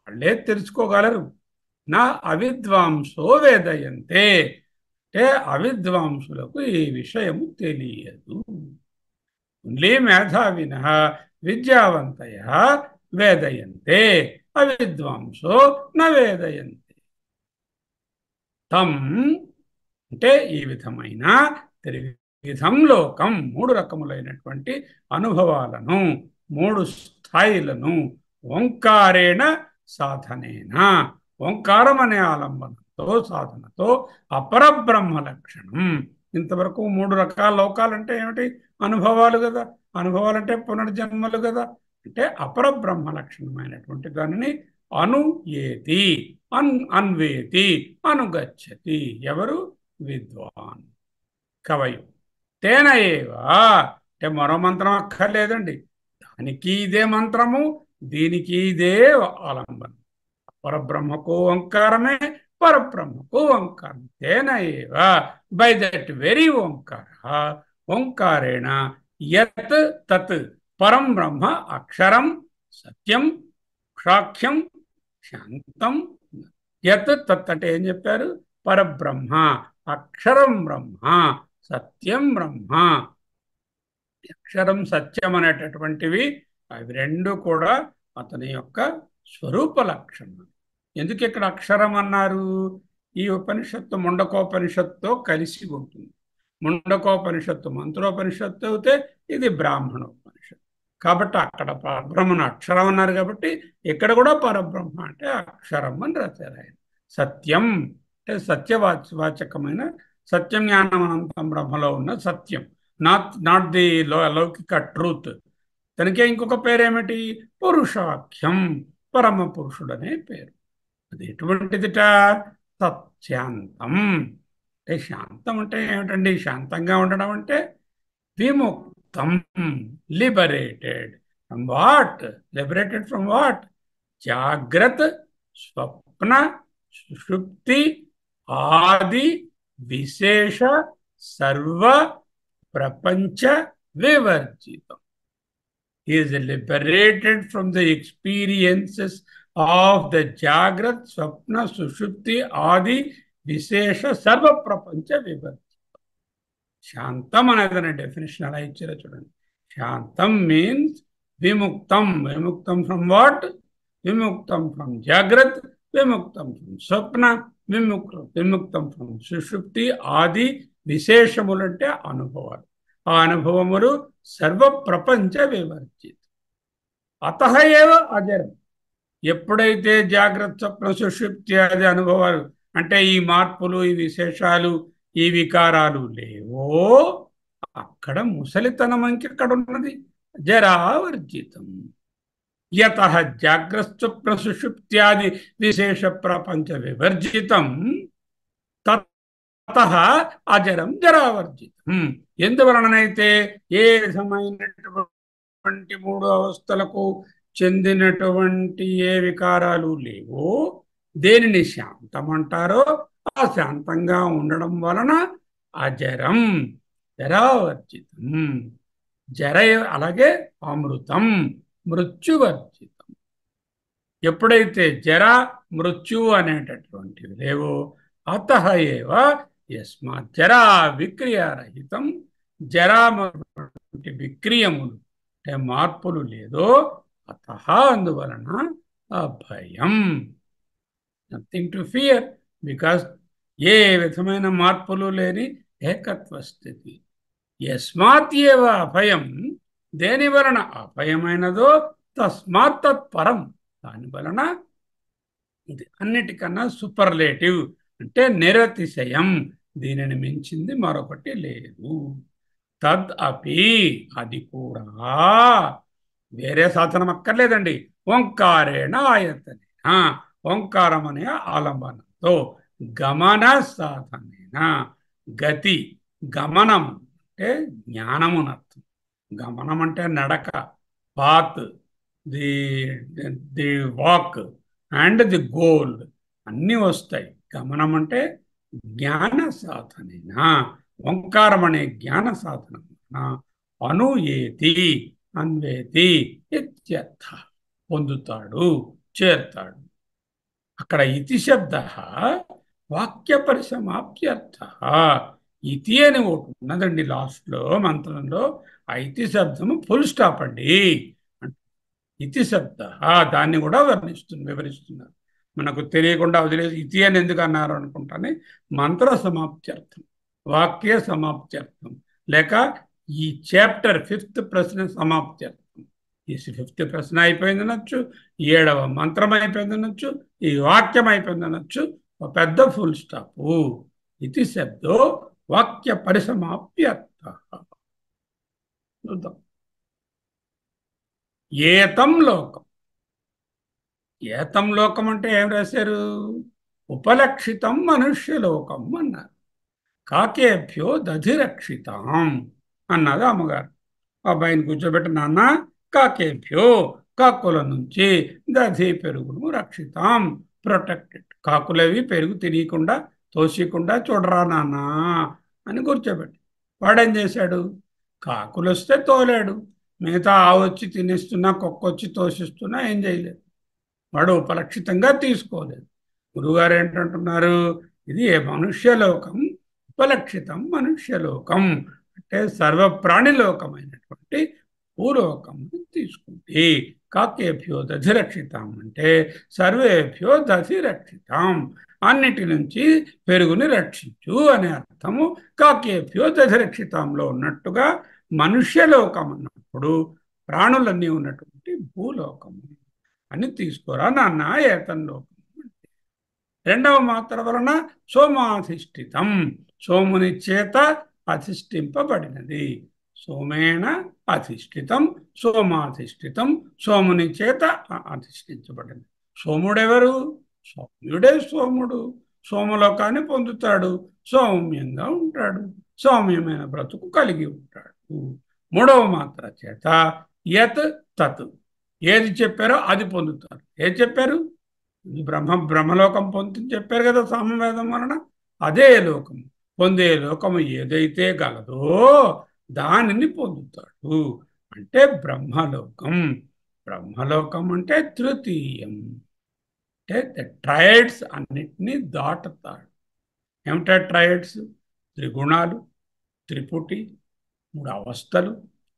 వాళ్ళే తెలుసుకోగలరు. నా అవిద్వాంసో వేదయంతే అంటే అవిద్వాంసులకు ఈ విషయము తెలియదు. ఓన్లీ మేధావిన విద్యావంతయ వేదయంతే, అవిద్వాంసో న వేదయంతే. తం అంటే ఈ విధమైన త్రివిధం లోకం, 3 రకములైనటువంటి అనుభవాలను, 3 స్థాయిలను ఓంకారేణ సాధనేన, ఓంకారం అనే ఆలంబనంతో, సాధనతో అపరబ్రహ్మ లక్షణం. ఇంతవరకు 3 రకాల లోకాలంటే ఏమిటి? అనుభవాలు కదా. అనుభవాలంటే పునర్జన్మలు కదా. అంటే అపరబ్రహ్మ లక్షణమైనటువంటి దానిని అనుయేతి, అన్వేతి, అనుగచ్చతి. ఎవరు? విద్వాన్, కవయు. తేన ఏవా అంటే మరో మంత్రం అక్కర్లేదండి. దానికి ఇదే మంత్రము, దీనికి ఇదే ఆలంబనం. పరబ్రహ్మకు ఓంకారమే, పరబ్రహ్మకు ఓంకారం. తేన ఏవ, బై దట్ వెరీ ఓంకార, ఓంకారేణ యత్ తత్ పరం బ్రహ్మ అక్షరం సత్యం సాఖ్యం శాంతం. యత్ తత్ అంటే ఏం చెప్పారు? పరబ్రహ్మ, అక్షరం బ్రహ్మ, సత్యం బ్రహ్మ. అక్షరం సత్యం అనేటటువంటివి అవి రెండు కూడా అతని యొక్క స్వరూప లక్షణం. ఎందుకు ఇక్కడ అక్షరం అన్నారు? ఈ ఉపనిషత్తు ముండకోపనిషత్తుతో కలిసి ఉంటుంది. ముండకోపనిషత్తు మంత్రోపనిషత్తు అయితే ఇది బ్రాహ్మణోపనిషత్తు. కాబట్టి అక్కడ పరబ్రహ్మను అక్షరం అన్నారు, కాబట్టి ఇక్కడ కూడా పరబ్రహ్మ అంటే అక్షరం అని రాశారు ఆయన. సత్యం అంటే సత్యవాచకమైన సత్యం, జ్ఞానం అనంతం బ్రహ్మలో ఉన్న సత్యం, నాట్ ది లౌకిక ట్రూత్. దానికే ఇంకొక పేరేమిటి? పురుషాఖ్యం, పరమ పురుషుడు అనే పేరు. అది ఎటువంటిదిట? సత్యాంతం. అంటే శాంతం అంటే ఏమిటండి? శాంతంగా ఉండడం అంటే విముక్తం, liberated from what? Liberated from what? జాగ్రత్త, స్వప్న, సుషుప్తి ఆది విశేష సర్వ ప్రపంచ వివర్జితం. He is liberated from the experiences of the Jagrat, Swapna, Sushupti, Adi, Vishesha, Sarva Prapancha Vivarjitam. Shantam another definition ala ichchara chudandi. Shantam means vimuktam. Vimuktam from what? Vimuktam from Jagrat, vimuktam from Swapna, vimuktam from Sushupti, Adi, Visheshamulante Anubhavalu. ఆ అనుభవములు సర్వ ప్రపంచ వివర్జిత. అతః ఏవ అజరం. ఎప్పుడైతే జాగ్రత్త, స్వప్న, సుషుప్తి ఆది అనుభవాలు అంటే ఈ మార్పులు, ఈ విశేషాలు, ఈ వికారాలు లేవో అక్కడ ముసలితనం ఇంకెక్కడ ఉన్నది? జరావర్జితం. యతః జాగ్రత్త, స్వప్న, సుషుప్త్యాది విశేష ప్రపంచ వివర్జితం అతః అజరం జరావర్జితం. ఎందువలనైతే ఏ విధమైనటువంటి మూడు అవస్థలకు చెందినటువంటి ఏ వికారాలు లేవో, దేనిని శాంతం అంటారో ఆ శాంతంగా ఉండడం వలన అజరం జరావర్జితం. జర అలాగే అమృతం మృత్యువర్జితం. ఎప్పుడైతే జర మృత్యు అనేటటువంటివి లేవో అతః ఏవ యస్మాత్ జరా విక్రియారహితం, జరా విక్రియములు అంటే మార్పులు లేదో అతః అందువలన అభయం, నథింగ్ టు ఫియర్, బికాస్ ఏ విధమైన మార్పులు లేని ఏకత్వ స్థితి. యస్మాత్ ఏవ అభయం, దేని వలన అభయమైనదో తస్మాత్ తత్పరం, దాని వలన ఇది అన్నిటికన్నా సూపర్లేటివ్ అంటే నిరతిశయం, దీనిని మించింది మరొకటి లేదు. తద్ అపి, అది కూడా వేరే సాధనం అక్కర్లేదండి, ఓంకారేణ ఆయతనేన, ఓంకారం అనే ఆలంబనంతో గమన సాధనేన, గతి గమనం అంటే జ్ఞానమునర్థం. గమనం అంటే నడక, path, the the walk and the goal అన్నీ వస్తాయి. గమనం అంటే జ్ఞాన సాధనేన, ఓంకారం అనే జ్ఞాన సాధనం అనుయేతి అన్వేతి ఇత్యర్థ, పొందుతాడు చేర్తాడు. అక్కడ ఇతి శబ్ద వాక్య పరిసమాప్త్యర్థ. ఇతి అని ఒకటి ఉన్నదండి లాస్ట్లో మంత్రంలో, ఆ ఇతి శబ్దము ఫుల్ స్టాప్ అండి. ఇతి శబ్ద దాన్ని కూడా వివరిస్తున్నారు. మనకు తెలియకుండా వదిలేసి ఇతి అని ఎందుకు అన్నారు అనుకుంటానే, మంత్ర సమాప్త్యర్థం, వాక్య సమాప్త్యర్థం, లేక ఈ చాప్టర్ 5th ప్రశ్న సమాప్త్యర్థం. ఈ 5th ప్రశ్న అయిపోయింది అనొచ్చు, 7వ మంత్రం అయిపోయింది అనొచ్చు, ఈ వాక్యం అయిపోయింది అనొచ్చు, ఒక పెద్ద ఫుల్ స్టాపు. ఇతి శబ్దో వాక్య పరిసమాప్త్యర్థ. చూద్దాం. ఏతం లోకం, ఏతం లోకం అంటే ఏం రాశారు? ఉపలక్షితం మనుష్యలోకం అన్నారు. కాకేభ్యో దధిరక్షితాం అన్నది అమ్మగారు. అబ్బాయిని కూర్చోబెట్టి, నాన్న కాకేభ్యో, కాకుల నుంచి, దధి పెరుగును, రక్షితాం ప్రొటెక్టెడ్, కాకులవి పెరుగు తినకుండా తోసికుండా చూడరా నాన్న అని కూర్చోబెట్టి, వాడేం చేశాడు? కాకులు వస్తే తోలాడు, మిగతా ఆవు వచ్చి తినేస్తున్నా, కుక్క వచ్చి తోసిస్తున్నా ఏం చేయలేదు. వాడు ఉపలక్షితంగా తీసుకోలేదు. గురువుగారు ఏంటంటున్నారు? ఇది మనుష్యలోకం, ఉపలక్షితం మనుష్యలోకం అంటే సర్వప్రాణిలోకమైనటువంటి భూలోకం తీసుకుంది. కాకేభ్యో దధిరక్షితాం అంటే సర్వేభ్యో దధిరక్షితాం, అన్నిటి నుంచి పెరుగుని రక్షించు అనే అర్థము కాకేభ్యో దధిరక్షితాంలో ఉన్నట్టుగా మనుష్యలోకం అన్నప్పుడు ప్రాణులన్నీ ఉన్నటువంటి భూలోకము అని తీసుకోరా నాన్న ఏతంలోకం. రెండవ మాత్ర వలన సోమాధిష్ఠితం, సోముని చేత అధిష్ఠింపబడినది. సోమేణ అధిష్ఠితం, సోమాధిష్ఠితం, సోముని చేత అధిష్ఠించబడింది. సోముడెవరు? సౌమ్యుడే సోముడు. సోమలోకాన్ని పొందుతాడు, సౌమ్యంగా ఉంటాడు, సౌమ్యమైన బ్రతుకు కలిగి ఉంటాడు. మూడవ మాత్ర చేత యత్ తత్, ఏది చెప్పారో అది పొందుతారు. ఏది చెప్పారు? బ్రహ్మలోకం పొందుతుంది చెప్పారు కదా సామవేదం వలన. అదే లోకము, పొందే లోకము ఏదైతే గలదో దానిని పొందుతాడు. అంటే బ్రహ్మలోకం. బ్రహ్మలోకం అంటే తృతీయం, అంటే ట్రయడ్స్ అన్నిటినీ దాటుతాడు. ఏమిటా ట్రయడ్స్? త్రిగుణాలు, త్రిపుటి, 3 అవస్థలు,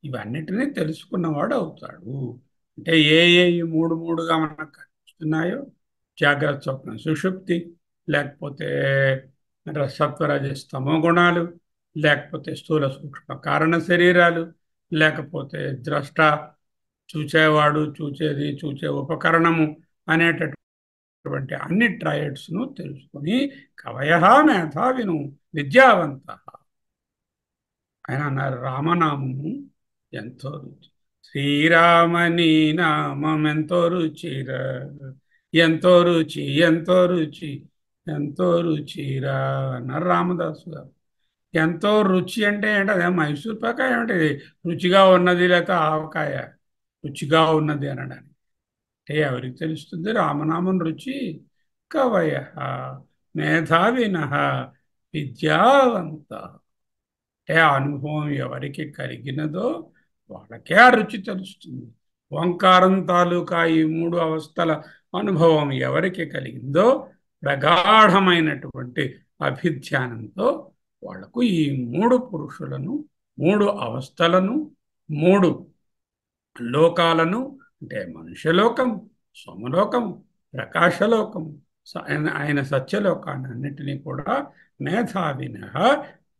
ఇవన్నిటినీ తెలుసుకున్నవాడు అవుతాడు. అంటే ఏ ఈ మూడు మూడుగా మనకు కనిపిస్తున్నాయో, జాగ్రత్త స్వప్న సుషుప్తి, లేకపోతే సత్వరజస్తమో గుణాలు, లేకపోతే స్థూల సూక్ష్మ కారణ శరీరాలు, లేకపోతే ద్రష్ట చూచేవాడు, చూచేది, చూచే ఉపకరణము అనేటటువంటి అన్ని ట్రయడ్స్ను తెలుసుకుని కవయ మేధావిను విద్యావంత. ఆయన అన్నారు, రామనామము ఎంతో రుచి, శ్రీరామని నామం ఎంతో రుచిర, ఎంతో రుచి, ఎంతో రుచి ఎంతో రుచిరా అన్నారు రామదాసు గారు. ఎంతో రుచి అంటే ఏంటి? అదే మైసూర్ పాక ఏమిటి? రుచిగా ఉన్నది లేక ఆవకాయ రుచిగా ఉన్నది అనడానికి అంటే ఎవరికి తెలుస్తుంది? రామనామం రుచి. కవయ మేధావిన విద్యావంత అంటే ఆ అనుభవం ఎవరికి కలిగినదో వాళ్ళకే ఆ రుచి తెలుస్తుంది. ఓంకారం తాలూకా ఈ మూడు అవస్థల అనుభవం ఎవరికి కలిగిందో ప్రగాఢమైనటువంటి అభిధ్యానంతో వాళ్లకు ఈ మూడు పురుషులను, మూడు అవస్థలను, మూడు లోకాలను అంటే మనుష్యలోకం, సోమలోకం, ప్రకాశలోకం, ఆయన సత్యలోకాన్ని అన్నిటినీ కూడా మేధావిన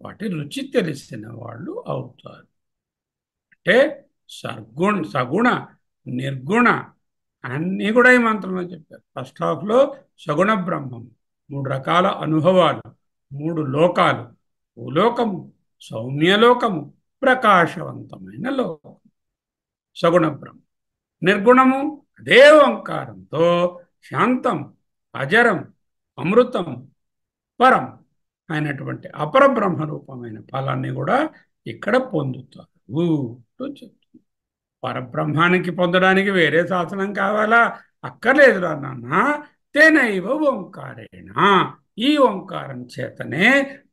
వాటి రుచి తెలిసిన వాళ్ళు అవుతారు. అంటే సగుణ నిర్గుణ అన్నీ కూడా ఈ మంత్రంలో చెప్పారు. ఫస్ట్ హాఫ్లో సగుణ బ్రహ్మం, మూడు రకాల అనుభవాలు, మూడు లోకాలు, భూలోకము, సౌమ్యలోకము, ప్రకాశవంతమైన లోకం సగుణ బ్రహ్మం. నిర్గుణము అదే ఓంకారంతో శాంతం, అజరం, అమృతం, పరం అయినటువంటి అపర బ్రహ్మ రూపమైన ఫలాన్ని కూడా ఇక్కడ పొందుతారు చెప్తుంది. పరబ్రహ్మానికి పొందడానికి వేరే శాసనం కావాలా? అక్కర్లేదురా నాన్న. తేనైవ ఓంకారేణ, ఈ ఓంకారం చేతనే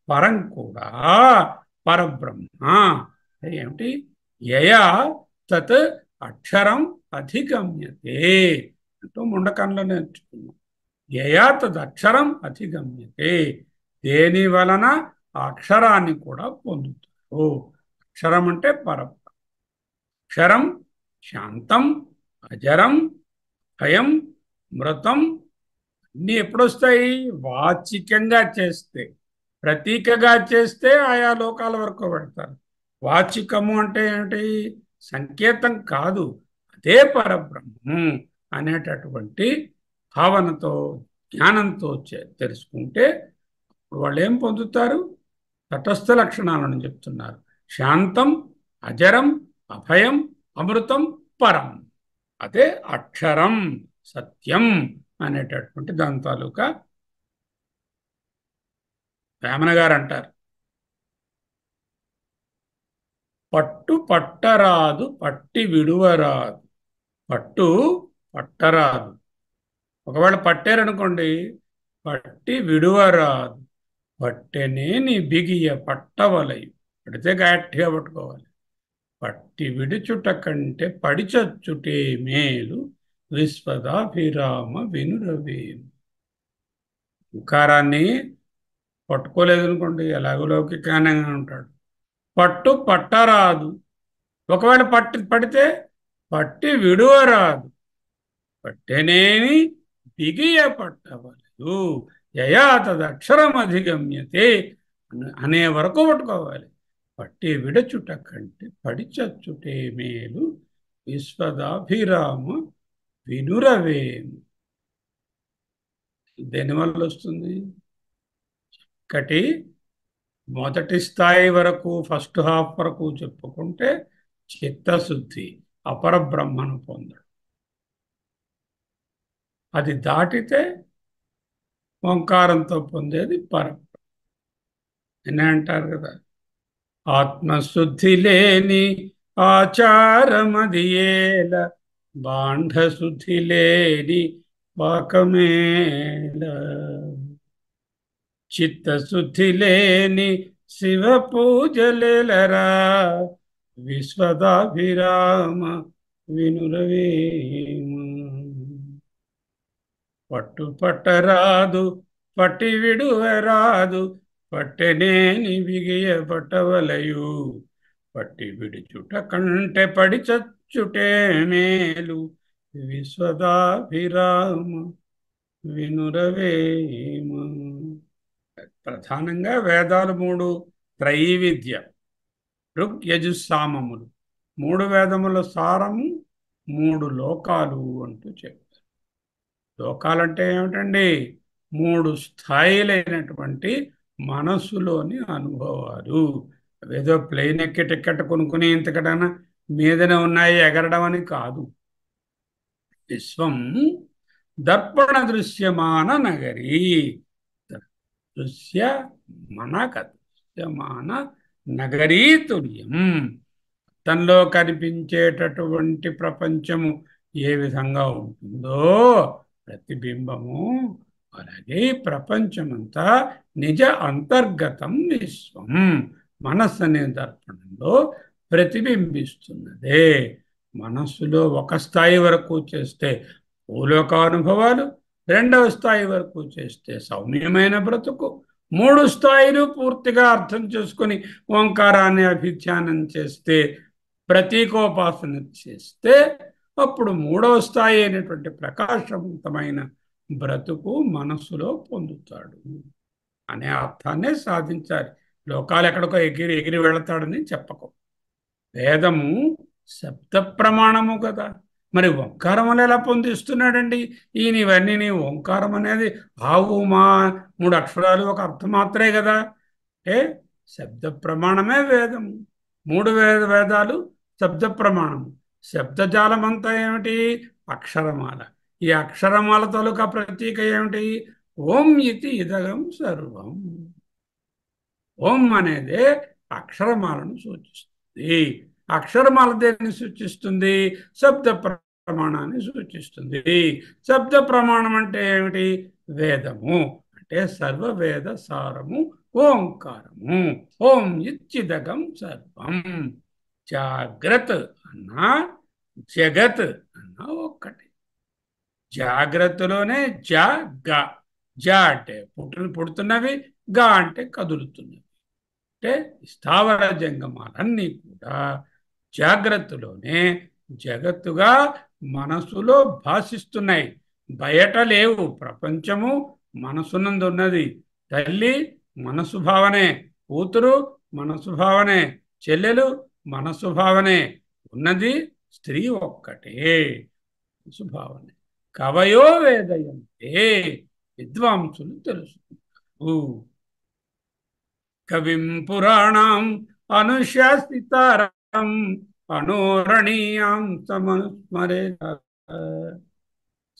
పరం కూడా పరబ్రహ్మ ఏమిటి? యయా తత్ అక్షరం అధిగమ్యతే అంటూ ముండకంలో నేర్చుకున్నాం. యయా తద్ అక్షరం అధిగమ్యతే, దేని వలన ఆ అక్షరాన్ని కూడా పొందుతారు. అక్షరం అంటే పరబ్రహ్మ. అక్షరం శాంతం, అజరం, భయం, మృతం అన్నీ ఎప్పుడొస్తాయి? వాచికంగా చేస్తే. ప్రతీకగా చేస్తే ఆయా లోకాల వరకు పెడతారు. వాచికము అంటే ఏమిటి? సంకేతం కాదు, అదే పరబ్రహ్మం అనేటటువంటి భావనతో, జ్ఞానంతో తెలుసుకుంటే వాళ్ళు ఏం పొందుతారు? తటస్థ లక్షణాలను చెప్తున్నారు. శాంతం, అజరం, అభయం, అమృతం, పరం. అదే అక్షరం, సత్యం అనేటటువంటి దాని తాలూకా వేమన గారు అంటారు, పట్టు పట్టరాదు పట్టి విడువరాదు. పట్టు పట్టరాదు, ఒకవేళ పట్టారనుకోండి పట్టి విడువరాదు. పట్టెనేని బిగియ పట్టవలయు, పడితే గట్టిగా పట్టుకోవాలి. పట్టి విడుచుట కంటే పడిచచ్చుటే మేలు, విశ్వదాభిరామ వినురవేము. ఓంకారాన్ని పట్టుకోలేదనుకోండి ఎలాగో లౌకికంగానే ఉంటాడు. పట్టు పట్టరాదు, ఒకవేళ పడితే పట్టి విడువరాదు. పట్టెనేని బిగియ పట్టవలయు, యయా తదక్షరం అధిగమ్యతే అనే వరకు పట్టుకోవాలి. పట్టి విడచుట కంటే పడిచచ్చుటే మేలు, విశ్వదాభిరామ వినురవేము. దేనివల్ల వస్తుంది? ఒకటి మొదటి స్థాయి వరకు, ఫస్ట్ హాఫ్ వరకు చెప్పుకుంటే చిత్తశుద్ధి, అపర బ్రహ్మను పొందడం. అది దాటితే ఓంకారంతో పొందేది పరబ్రహ్మ. అని అంటారు కదా, ఆత్మశుద్ధి లేని ఆచారమదియేల, బాంఢశుద్ధి లేని పాకమేల. చిత్తశుద్ధి లేని శివ పూజలేలరా, విశ్వదాభిరామ వినురవేమ. పట్టు పట్టరాదు పట్టి విడువరాదు, పట్టెనేని బిగియ పట్టవలయు. పట్టి విడుచుట కంటే పడి చచ్చుటే మేలు, విశ్వదాభిరామ వినురవేమ. ప్రధానంగా వేదాలు మూడు, త్రైవిద్య, ఋగ్ యజుస్సామములు, మూడు వేదముల సారము మూడు లోకాలు అంటూ చెప్పారు. లోకాలంటే ఏమిటండి? మూడు స్థాయిలైనటువంటి మనస్సులోని అనుభవాలు. ఏదో ప్లేన్ ఎక్కి టికెట్ కొనుక్కుని ఇంతకటన్నా మీదనే ఉన్నాయి ఎగరడం అని కాదు. విశ్వం దర్పణ దృశ్యమాన నగరి, దృశ్య మనక దృశ్యమాన నగరీతుల్యం. తనలో కనిపించేటటువంటి ప్రపంచము ఏ విధంగా ఉంటుందో ప్రతిబింబము, అలాగే ఈ ప్రపంచమంతా నిజ అంతర్గతం విశ్వం మనస్సు అనే దర్పణంలో ప్రతిబింబిస్తున్నదే. మనస్సులో ఒక స్థాయి వరకు చేస్తే భూలోకానుభవాలు, రెండవ స్థాయి వరకు చేస్తే సౌమ్యమైన బ్రతుకు, మూడు స్థాయిలు పూర్తిగా అర్థం చేసుకొని ఓంకారాన్ని అభిధ్యానం చేస్తే, ప్రతీకోపాసన చేస్తే అప్పుడు మూడవ స్థాయి అయినటువంటి ప్రకాశవంతమైన బ్రతుకు మనస్సులో పొందుతాడు అనే అర్థాన్నే సాధించాలి. లోకాలు ఎక్కడికో ఎగిరి ఎగిరి వెళతాడని చెప్పకు. వేదము శబ్ద ప్రమాణము కదా, మరి ఓంకారం వల్ల ఎలా పొందిస్తున్నాడండి ఈయన? ఇవన్నీ నీ ఓంకారం అనేది ఆవు మా మూడు అక్షరాలు ఒక అర్థం మాత్రమే కదా. అంటే శబ్ద ప్రమాణమే వేదము. మూడు వేదాలు శబ్ద ప్రమాణము. శబ్దజాలం అంతా ఏమిటి? అక్షరమాల. ఈ అక్షరమాల తాలూకా ప్రతీక ఏమిటి? ఓం ఇతి ఇదగం సర్వం. ఓం అనేది అక్షరమాలను సూచిస్తుంది. అక్షరమాల దేన్ని సూచిస్తుంది? శబ్ద ప్రమాణాన్ని సూచిస్తుంది. శబ్ద ప్రమాణం అంటే ఏమిటి? వేదము. అంటే సర్వవేద సారము ఓంకారము. ఓం ఇచ్చిదగం సర్వం. జాగ్రత్త అన్నా జగత్ అన్నా ఒక్కటి. జాగ్రత్తలోనే జ గ. జ అంటే పుడుతున్నవి, గ అంటే కదులుతున్నవి. అంటే స్థావర జంగమాలన్నీ కూడా జాగ్రత్తలోనే జగత్తుగా మనసులో భాషిస్తున్నాయి, బయట లేవు. ప్రపంచము మనసునందు ఉన్నది. తల్లి మనసు భావనే, కూతురు మనసు భావనే, చెల్లెలు మనసు భావనే. ఉన్నది స్త్రీ ఒక్కటే, మనసు భావనే. కవయో వేదయంతే, విద్వాంసులు తెలుసుకుంటారు. కవిం పురాణం అనుశాసితారం అనోరణీయాం సమనుస్మరేత.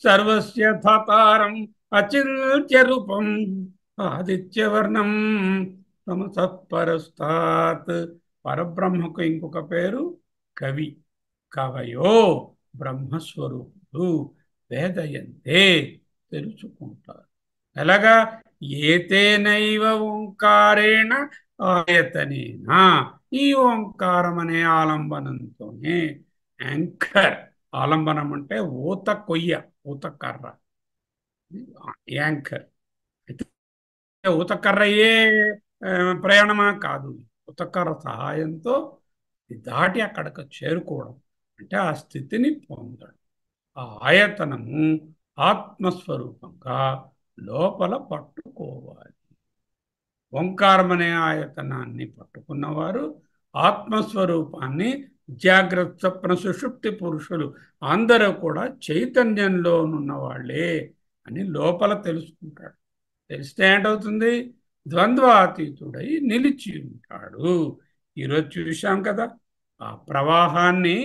సర్వస్య ధాతారం అచింత్య రూపం ఆదిత్యవర్ణం తమసత్పరస్తాత్. పరబ్రహ్మకు ఇంకొక పేరు కవి. కవయో బ్రహ్మస్వరూపుడు వేదయంతే తెలుసుకుంటారు. ఎలాగా? ఏతేనైవ ఓంకారేణ ఆయతనేనా. ఈ ఓంకారం అనే ఆలంబనంతోనే, యాంకర్ ఆలంబనం అంటే ఊత కొయ్య, ఊత కర్ర, యాంకర్. ఊతకర్రయే ప్రయాణమా? కాదు. ఊతకర్ర సహాయంతో దాటి అక్కడికి చేరుకోవడం అంటే ఆ స్థితిని పొందడం. ఆ ఆయతనము ఆత్మస్వరూపంగా లోపల పట్టుకోవాలి. ఓంకారం అనే ఆయతనాన్ని పట్టుకున్నవారు ఆత్మస్వరూపాన్ని, జాగ్రత్త స్వప్న సుషుప్తి పురుషులు అందరూ కూడా చైతన్యంలో ఉన్న వాళ్ళే అని లోపల తెలుసుకుంటాడు. తెలిస్తే ఏంటవుతుంది? ద్వంద్వాతీతుడై నిలిచి ఉంటాడు. ఈరోజు చూశాం కదా, ఆ ప్రవాహాన్ని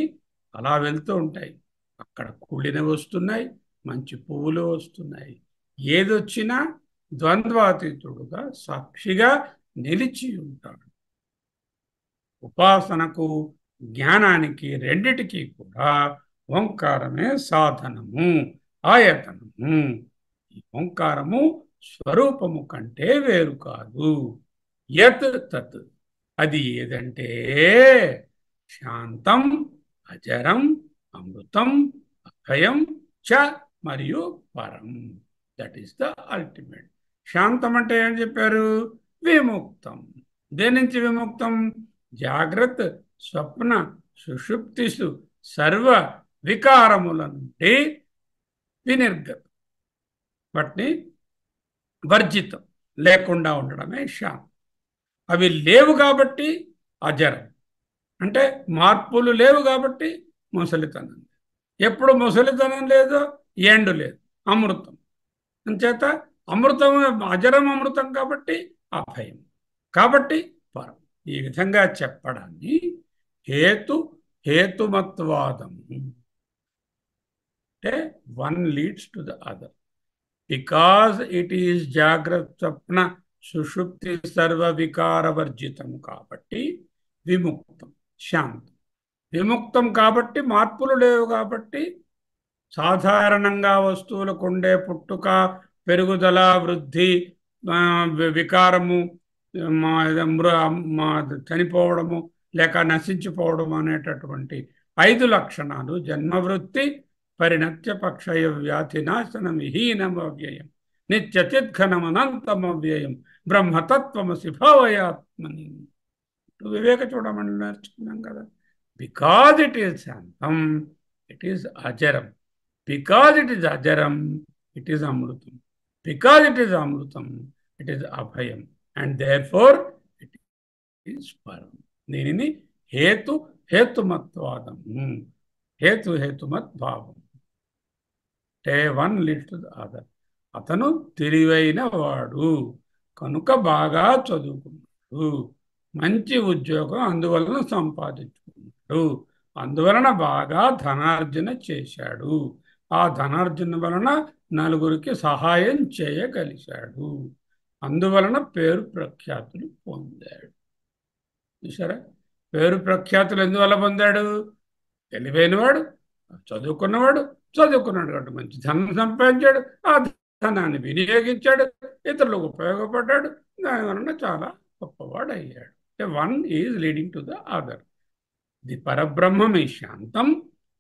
అలా వెళ్తూ ఉంటాయి. అక్కడ కూలినవి వస్తున్నాయి, మంచి పువ్వులు వస్తున్నాయి. ఏదొచ్చినా ద్వంద్వాతీతుడుగా సాక్షిగా నిలిచి ఉంటాడు. ఉపాసనకు జ్ఞానానికి రెండిటికి కూడా ఓంకారమే సాధనము, ఆయతనము. ఈ ఓంకారము స్వరూపము కంటే వేరు కాదు. యత్ తత్, అది ఏదంటే శాంతం, అజరం, అమృతం, అభయం చ మరియు పరం. That is the ultimate. శాంతం అంటే ఏం చెప్పారు? విముక్తం. దేని నుంచి విముక్తం? జాగ్రత్త స్వప్న సుషుప్తిసు సర్వ వికారముల నుండి వినిర్గతం, వాటిని వర్జితం, లేకుండా ఉండడమే శాంతం. అవి లేవు కాబట్టి అజరం, అంటే మార్పులు లేవు కాబట్టి ముసలితనం. ఎప్పుడు ముసలితనం లేదో ఎండు లేదు. అమృతం అంచేత అమృతం, అజరం అమృతం కాబట్టి అభయం, కాబట్టి పరం. ఈ విధంగా చెప్పడాన్ని హేతుమత్వాదము అంటే one leads to the other. Because it is జాగ్రత్త స్వప్న సుషుప్తి సర్వ వికారవర్జితం కాబట్టి విముక్తం, శాంతం. విముక్తం కాబట్టి మార్పులు లేవు కాబట్టి సాధారణంగా వస్తువులకు ఉండే పుట్టుక, పెరుగుదల, వృద్ధి, వికారము, చనిపోవడము లేక నశించిపోవడం అనేటటువంటి 5 లక్షణాలు జన్మవృత్తి, పరిణత్య, పక్షయ, వ్యాధి నాశనం, విహీనం అవ్యయం, నిత్యచిద్ఘనమనంతమవ్యయం, బ్రహ్మతత్వమసి భావయాత్మని. వివేక చూడమని నేర్చుకున్నాం కదా. బికాజ్ ఇట్ ఈస్ శాంతం, ఇట్ ఈస్ అజరం. Because it is ajaram, it is amrutam. Because it is amrutam, it is abhayam. And therefore, it is param. దీనిని హేతు హేతుమత్వాదం, హేతు హేతుమత్ భావం. One leads to the other. అతను తెలివైన వాడు కనుక బాగా చదువుకున్నాడు, మంచి ఉద్యోగం అందువలన సంపాదించుకున్నాడు, అందువలన బాగా ధనార్జన చేశాడు, ఆ ధనార్జన వలన నలుగురికి సహాయం చేయగలిగాడు, అందువలన పేరు ప్రఖ్యాతులు పొందాడు. చూసారా, పేరు ప్రఖ్యాతులు ఎందువల్ల పొందాడు? తెలివైనవాడు, చదువుకున్నాడు కాబట్టి మంచి ధనం సంపాదించాడు, ఆ ధనాన్ని వినియోగించాడు, ఇతరులకు ఉపయోగపడ్డాడు, దాని వలన చాలా గొప్పవాడు అయ్యాడు. One is leading to the other. The పరబ్రహ్మమే శాంతం,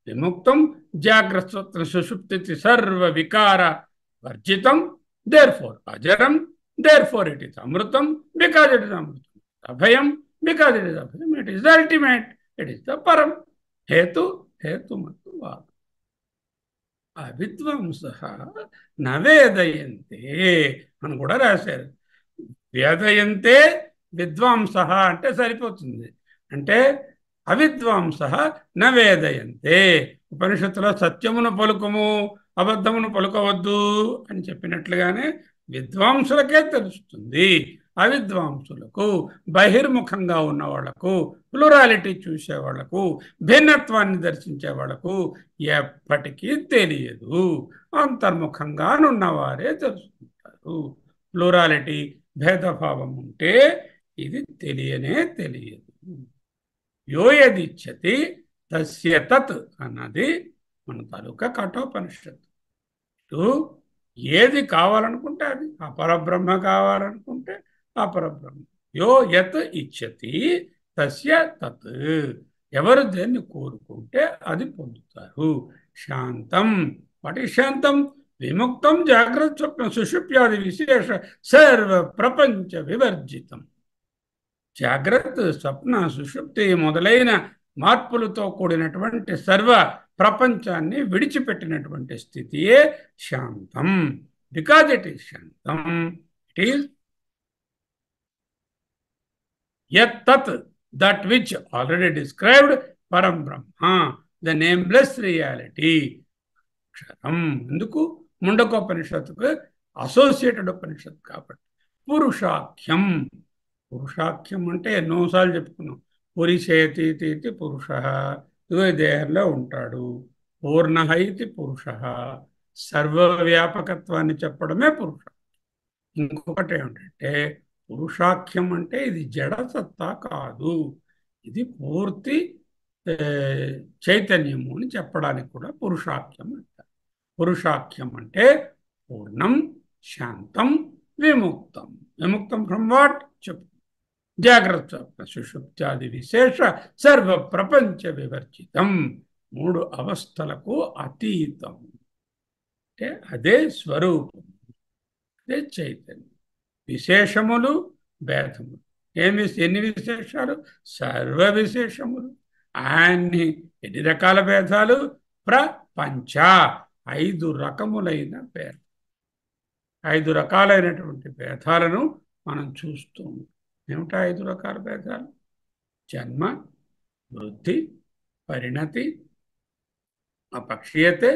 విముక్తం, జాగ్రత్త సుషుప్తి సర్వ వికార వర్జితం, దేర్ ఫోర్ అజరం, దేర్ ఫోర్ ఇట్ ఈస్ అమృతం, బికాజ్ ఇట్ ఇస్ అమృతం. అభయం, బికాజ్ ఇట్ ఇస్ అభయం, it is the ultimate, it is the పరం. హేతు హేతుమత్ వాదం. అవిద్వాంస నవేదయంతే అని కూడా రాశారు. వేదయంతే విద్వాంస అంటే సరిపోతుంది. అంటే అవిద్వాంస నవేదయంతే. ఉపనిషత్తులో సత్యమును పలుకుము, అబద్ధమును పలుకవద్దు అని చెప్పినట్లుగానే విద్వాంసులకే తెలుస్తుంది. అవిద్వాంసులకు, బహిర్ముఖంగా ఉన్న వాళ్లకు, ప్లూరాలిటీ చూసే వాళ్లకు, భిన్నత్వాన్ని దర్శించే వాళ్లకు ఎప్పటికీ తెలియదు. అంతర్ముఖంగానున్నవారే తెలుసుకుంటారు. ప్లూరాలిటీ, భేదభావం ఉంటే ఇది తెలియనే తెలియదు. యోయదిచ్చతి తస్య తత్ అన్నది మన తాలూకా కఠోపనిషత్తు. ఏది కావాలనుకుంటే అది, అపరబ్రహ్మ కావాలనుకుంటే అపరబ్రహ్మ. యో యత్ ఇచ్చతి తస్య తత్, ఎవరు దేన్ని కోరుకుంటే అది పొందుతారు. శాంతం, వాటి శాంతం, విముక్తం, జాగ్రత్త, స్వప్న, సుషుప్యాది విశేష సర్వ ప్రపంచ వివర్జితం. జాగ్రత్త, స్వప్న, సుషుప్తి మొదలైన మార్పులతో కూడినటువంటి సర్వ ప్రపంచాన్ని విడిచిపెట్టినటువంటి స్థితియే శాంతం. బికాజ్ ఇట్ ఈస్ శాంతం, ఇట్ ఈస్ యత్ తత్, దట్ విచ్ ఆల్రెడీ డిస్క్రైబ్డ్ పరం బ్రహ్మ, ద నేమ్లెస్ రియాలిటీ. అక్షరం ఎందుకు? ముండకోపనిషత్తుకు అసోసియేటెడ్ ఉపనిషత్తు కాబట్టి. పురుషాఖ్యం, పురుషాఖ్యం అంటే ఎన్నోసార్లు చెప్పుకున్నాం. పురిషేతి పురుష, దేహంలో ఉంటాడు. పూర్ణ ఇది పురుష, సర్వవ్యాపకత్వాన్ని చెప్పడమే పురుష. ఇంకొకటి ఏమిటంటే పురుషాఖ్యం అంటే ఇది జడసత్తా కాదు, ఇది పూర్తి చైతన్యము అని చెప్పడానికి కూడా పురుషాఖ్యం అంటారు. పురుషాఖ్యం అంటే పూర్ణం, శాంతం, విముక్తం. విముక్తం ఫ్రమ్ వాట్? చెప్పు. జాగ్రత్త, సుషుప్త్యాది విశేష సర్వ ప్రపంచ వివర్జితం, 3 అవస్థలకు అతీతం. అంటే అదే స్వరూపం, అదే చైతన్యం. విశేషములు, భేదములు. ఎన్ని విశేషాలు? సర్వ విశేషములు. ఎన్ని రకాల భేదాలు? ప్రపంచ, 5 రకములైన భేదం. 5 రకాలైనటువంటి భేదాలను మనం చూస్తూ ఉంటాం. ఏమిటా 5 రకాల భేదాలు? జన్మ, వృద్ధి, పరిణతి, అపక్షీయతే,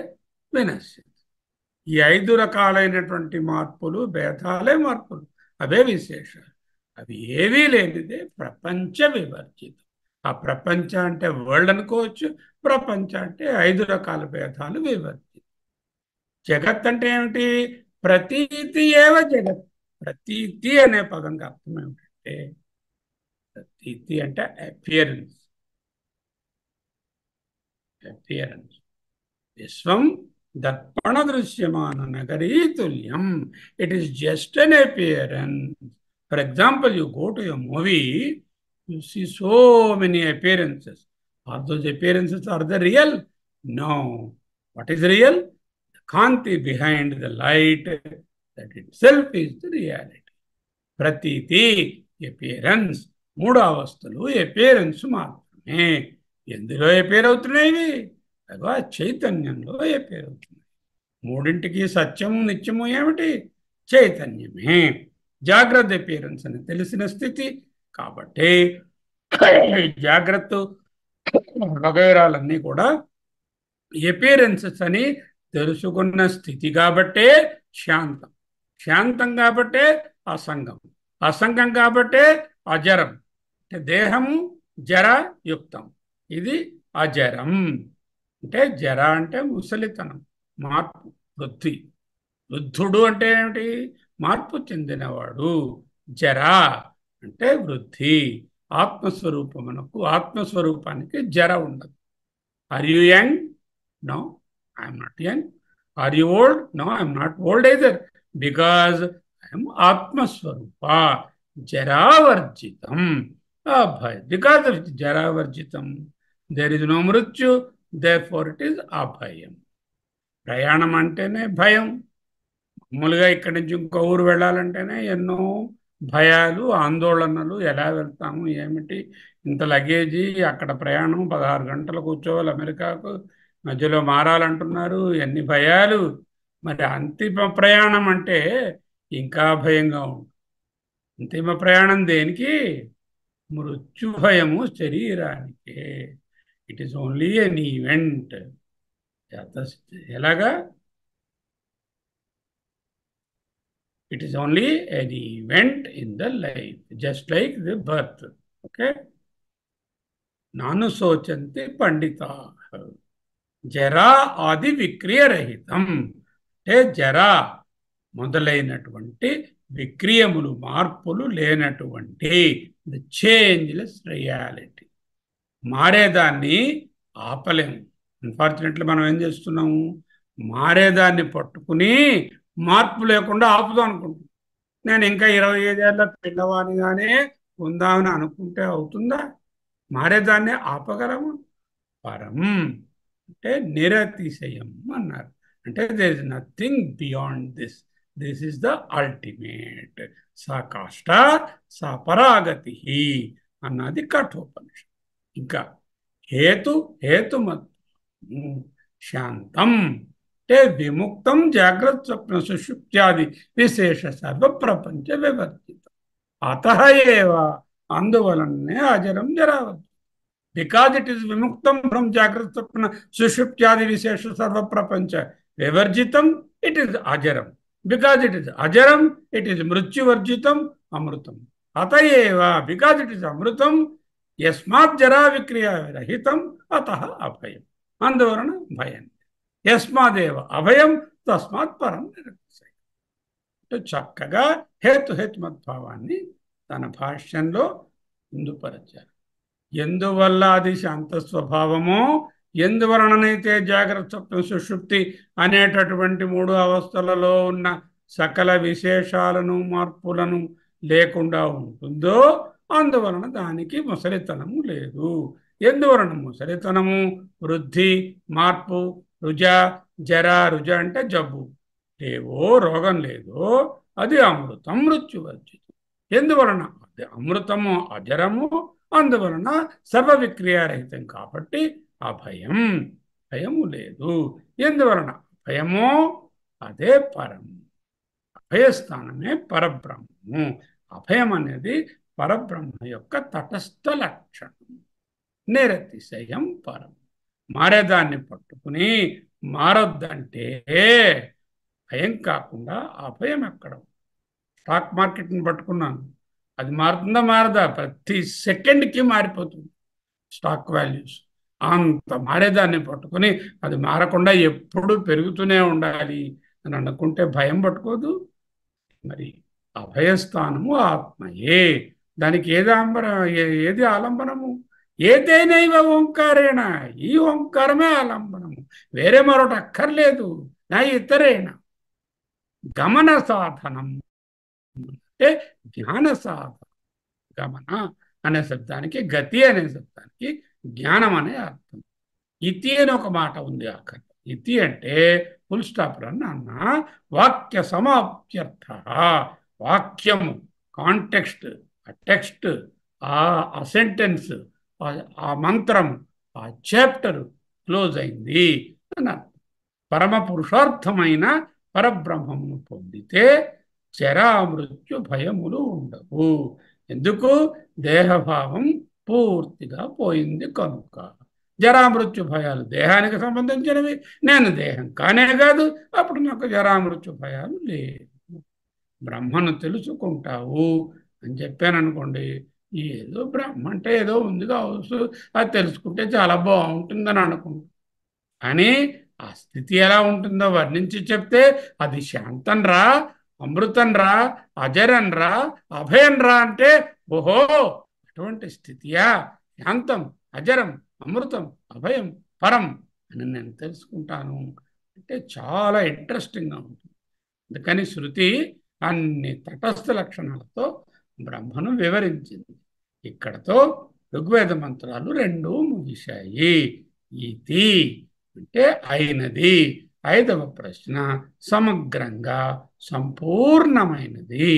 వినశ్యతే. ఈ 5 రకాలైనటువంటి మార్పులు, భేదాలే మార్పులు, అవే విశేషాలు. అవి ఏవీ లేనిదే ప్రపంచ వివర్జితం. ఆ ప్రపంచ అంటే వరల్డ్ అనుకోవచ్చు, ప్రపంచ అంటే 5 రకాల భేదాలు వివర్జితం. జగత్ అంటే ఏమిటి? ప్రతీతి ఏవ జగత్. ప్రతీతి అనే పదంకి అర్థం ఏమిటంటే, ప్రతీతి అంటే అపియరెన్స్. అపియరెన్స్. విశ్వం దర్పణ దృశ్యమాన నగరీ తుల్యం. It is just an appearance. For example, you go to a movie, you see so many appearances. Are those appearances are the real? No. What is real? The kanti behind the light, that itself is the reality. Pratiti, appearance. మూడు అవస్థలు appearance మాత్రమే. ఎందులో appear అవుతున్నాయి? అగో చైతన్యంలో appear అవుతున్నాయి. మూడింటికి సత్యము నిత్యము ఏమిటి? చైతన్యమే. జాగ్రత్త appearance అని తెలిసిన స్థితి కాబట్టి జాగ్రత్త వగైరాలన్నీ కూడా ఎపియరెన్సెస్ అని తెలుసుకున్న స్థితి కాబట్టే శాంతం. శాంతం కాబట్టే అసంగం. అసంగం కాబట్టే అజరం. అంటే దేహము జరయుక్తం, ఇది అజరం. అంటే జర అంటే ముసలితనం, మార్పు, వృద్ధి. వృద్ధుడు అంటే ఏమిటి? మార్పు చెందినవాడు. జర అంటే వృద్ధి. ఆత్మస్వరూపమునకు, ఆత్మస్వరూపానికి జర ఉండదు. Are you young? No, I'm not young. Are you old? No, I'm not old either, because I'm ఆత్మస్వరూప. జరావర్జితం. అభయ. బికాజ్ ఆఫ్ జరావర్జితం దేర్ ఇస్ నో మృత్యు, దేర్ ఫోర్ ఇట్ ఈస్ అభయం. ప్రయాణం అంటేనే భయం. మామూలుగా ఇక్కడి నుంచి ఇంకో ఊరు వెళ్ళాలంటేనే ఎన్నో భయాలు, ఆందోళనలు. ఎలా వెళ్తాము, ఏమిటి, ఇంత లగేజీ, అక్కడ ప్రయాణం 16 గంటలు కూర్చోవాలి, అమెరికాకు మధ్యలో మారాలంటున్నారు, ఎన్ని భయాలు. మరి అంతిమ ప్రయాణం అంటే ఇంకా భయంగా ఉంటుంది. అంతిమ ప్రయాణం దేనికి? మృత్యు భయము శరీరానికి. It is only N event. ఎలాగా? It is only an event in the life, just like the birth. Okay? Nanu sochanti pandita. Jara adi విక్రియరహితం. అంటే జరా మొదలైనటువంటి విక్రియములు, మార్పులు లేనటువంటి ది చేంజ్లెస్ రియాలిటీ. మారేదాన్ని ఆపలేము. అన్ఫార్చునేట్లీ మనం ఏం చేస్తున్నాము? మారేదాన్ని పట్టుకుని మార్పు లేకుండా ఆపుదాం అనుకుంటున్నాం. నేను ఇంకా 25 ఏళ్ళ పిల్లవానిగానే ఉందామని అనుకుంటే అవుతుందా? మారేదాన్ని ఆపగలము? పరం అంటే నిరతిశయం అన్నారు. అంటే there is nothing beyond this. This is the ultimate. సా కాష్ట సా పరాగతి అన్నది కఠోపనిషత్. ఇంకా హేతుమత్ శాంతం అంటే విముక్తం జాగ్రత్త స్వప్న సుషుప్త్యాది విశేష సర్వ ప్రపంచ వివర్జితం. అతః ఏవ అందువలనే అజరం జరావర్జితం. బికాజ్ ఇట్ ఈస్ విముక్తం ఫ్రమ్ జాగ్రత్త స్వప్న సుషుప్త్యాది విశేష సర్వ ప్రపంచ వివర్జితం, ఇట్ ఈస్ అజరం. బికాజ్ ఇట్ ఈస్ అజరం, ఇట్ ఈస్ మృత్యువర్జితం, అమృతం. అతః ఏవ, బికాజ్ ఇట్ ఈస్ అమృతం, యస్మాత్ జరా విక్రియ రహితం, అతః అభయం. అందువలన భయం. యస్మాదేవ అభయం తస్మాత్ పరం నిరతిశయం. చక్కగా హేతుమద్భావాన్ని తన భాష్యంలో పొందుపరిచారు. ఎందువల్ల అది శాంత స్వభావమో, ఎందువలననైతే జాగ్రత్త స్వప్న సుషుప్తి అనేటటువంటి 3 అవస్థలలో ఉన్న సకల విశేషాలను, మార్పులను లేకుండా ఉంటుందో, అందువలన దానికి ముసలితనము లేదు. ఎందువలన ముసలితనము? వృద్ధి, మార్పు, రుజ, జర. రుజ అంటే జబ్బు లేవో, రోగం లేదో, అది అమృతం, మృత్యువర్జితం. ఎందువలన? అది అమృతము, అజరము. అందువలన సర్వ విక్రియారహితం కాబట్టి అభయం, భయము లేదు. ఎందువలన? భయము అదే పరము. అభయస్థానమే పరబ్రహ్మము. అభయం అనేది పరబ్రహ్మ యొక్క తటస్థ లక్షణం. నిరతిశయం పరం. మారేదాన్ని పట్టుకుని మారొద్దంటే భయం కాకుండా అభయం ఎక్కడ? స్టాక్ మార్కెట్ని పట్టుకున్నాను, అది మారుతుందా మారదా? ప్రతి సెకండ్కి మారిపోతుంది స్టాక్ వాల్యూస్. అంత మారేదాన్ని పట్టుకుని అది మారకుండా ఎప్పుడూ పెరుగుతూనే ఉండాలి అని అనుకుంటే భయం పట్టుకోదు. మరి అభయస్థానము ఆత్మయే. దానికి ఏది ఆలంబనము? ఏదైనైవ ఓంకారేణ. ఈ ఓంకారమే ఆలంబనము, వేరే మరొకటి అక్కర్లేదు. నా ఇతరేణ గమన సాధనం అంటే జ్ఞాన సాధన. గమన అనే శబ్దానికి, గతి అనే శబ్దానికి జ్ఞానం అనే అర్థం. ఇతి అని ఒక మాట ఉంది అక్కడ. ఇతి అంటే ఫుల్ స్టాప్ రన్ అన్న వాక్య సమాప్త్యర్థ. వాక్యము, కాంటెక్స్ట్, ఆ టెక్స్ట్, ఆ సెంటెన్స్, ఆ మంత్రం, ఆ చాప్టర్ క్లోజ్ అయింది అని అర్థం. పరమ పురుషార్థమైన పరబ్రహ్మమును పొందితే జరామృత్యు భయములు ఉండవు. ఎందుకు? దేహభావం పూర్తిగా పోయింది కనుక. జరామృత్యు భయాలు దేహానికి సంబంధించినవి. నేను దేహం కానే కాదు, అప్పుడు నాకు జరామృత్యు భయాలు లేవు. బ్రహ్మను తెలుసుకుంటావు అని చెప్పాను అనుకోండి, ఏదో బ్రహ్మ అంటే ఏదో ఉంది కావచ్చు, అది తెలుసుకుంటే చాలా బాగుంటుందని అనుకుంటాం. కానీ ఆ స్థితి ఎలా ఉంటుందో వర్ణించి చెప్తే అది శాంతం రా, అమృతం రా, అజరం రా, అభయం రా అంటే, ఓహో అటువంటి స్థితియా? శాంతం, అజరం, అమృతం, అభయం, పరం అని నేను తెలుసుకుంటాను అంటే చాలా ఇంట్రెస్టింగ్గా ఉంటుంది. అందుకని శృతి అన్ని తటస్థ లక్షణాలతో బ్రహ్మను వివరించింది. ఇక్కడతో ఋగ్వేద మంత్రాలు రెండు ముగిశాయి. ఇది అంటే అయినది. ఐదవ ప్రశ్న సమగ్రంగా సంపూర్ణమైనది.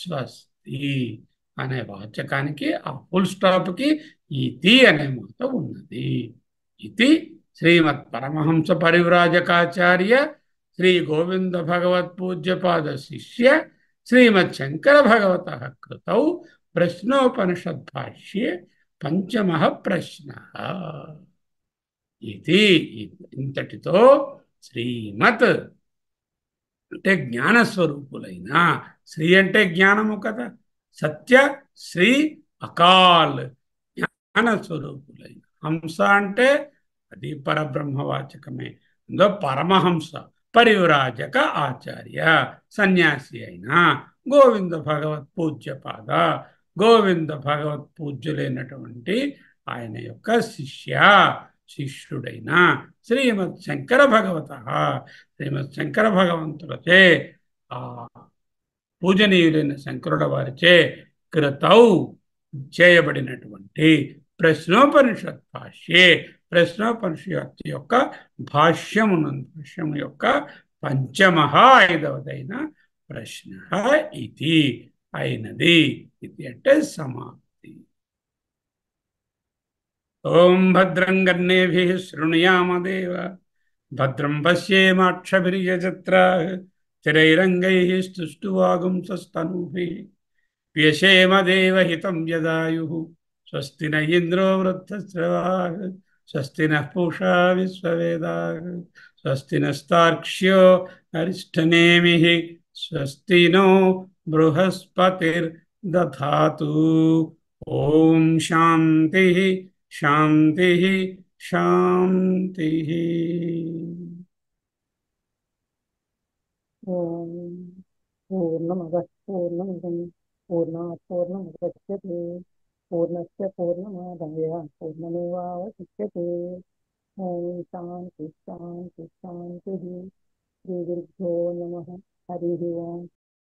స్వస్తి అనే వాచకానికి, ఆ ఫుల్ స్టాప్కి ఇతి అనే మాట ఉన్నది. ఇది శ్రీమత్ పరమహంస పరివ్రాజకాచార్య శ్రీ గోవింద భగవత్ పూజ్యపాద శిష్య శ్రీమత్ శంకర భగవత కృతౌ ప్రశ్నోపనిషద్భాష్యే పంచమ ప్రశ్న. ఇది ఇంతటితో శ్రీమత్ అంటే జ్ఞానస్వరూపులైన, శ్రీ అంటే జ్ఞానము కదా, సత్య శ్రీ అకాల్ జ్ఞానస్వరూపులైన, హంస అంటే అది పరబ్రహ్మవాచకమే. అందులో పరమహంస పరివ్రాజక ఆచార్య సన్యాసి అయిన గోవింద భగవత్ పూజ్యపాద, గోవింద భగవత్ పూజ్యులైనటువంటి ఆయన యొక్క శిష్యుడైన శ్రీమద్ శంకర భగవత, శ్రీమద్ శంకర భగవంతులచే ఆ పూజనీయులైన శంకరుల వారిచే కృతౌ చేయబడినటువంటి ప్రశ్నోపనిషత్ భాష్యే, ప్రశ్నోపనిషత్తు యొక్క భాష్యము యొక్క పంచమ ఐదవదైన ప్రశ్న ఇది అయినది. ఇది అంటే సమాప్తి. ఓం భద్రం కర్ణేభిః శృణుయామ దేవ, భద్రం పశ్యేమాక్షభిర్యజత్రాః స్థిరైరంగైః స్తుష్టువాగుంసస్తనూభిः వ్యశేమ దేవహితం యదాయుః. స్వస్తి న ఇంద్రో వృద్ధశ్రవాः, స్వస్తి నః పూషా విశ్వవేదాः, స్వస్తి నస్తార్క్ష్యో అరిష్టనేమిః, స్వస్తి నో బృహస్పతిర్దధాతు. ఓం శాంతి శాంతి శాంతి. ఓం పూర్ణమదః పూర్ణమిదం పూర్ణాత్ పూర్ణముదచ్యతే పూర్ణస్య పూర్ణమాదాయ పూర్ణమేవావశిష్యతే. ఓం శాంతి శాంతి శాంతి. శ్రీ గురుభ్యో నమః. హరి ఓం.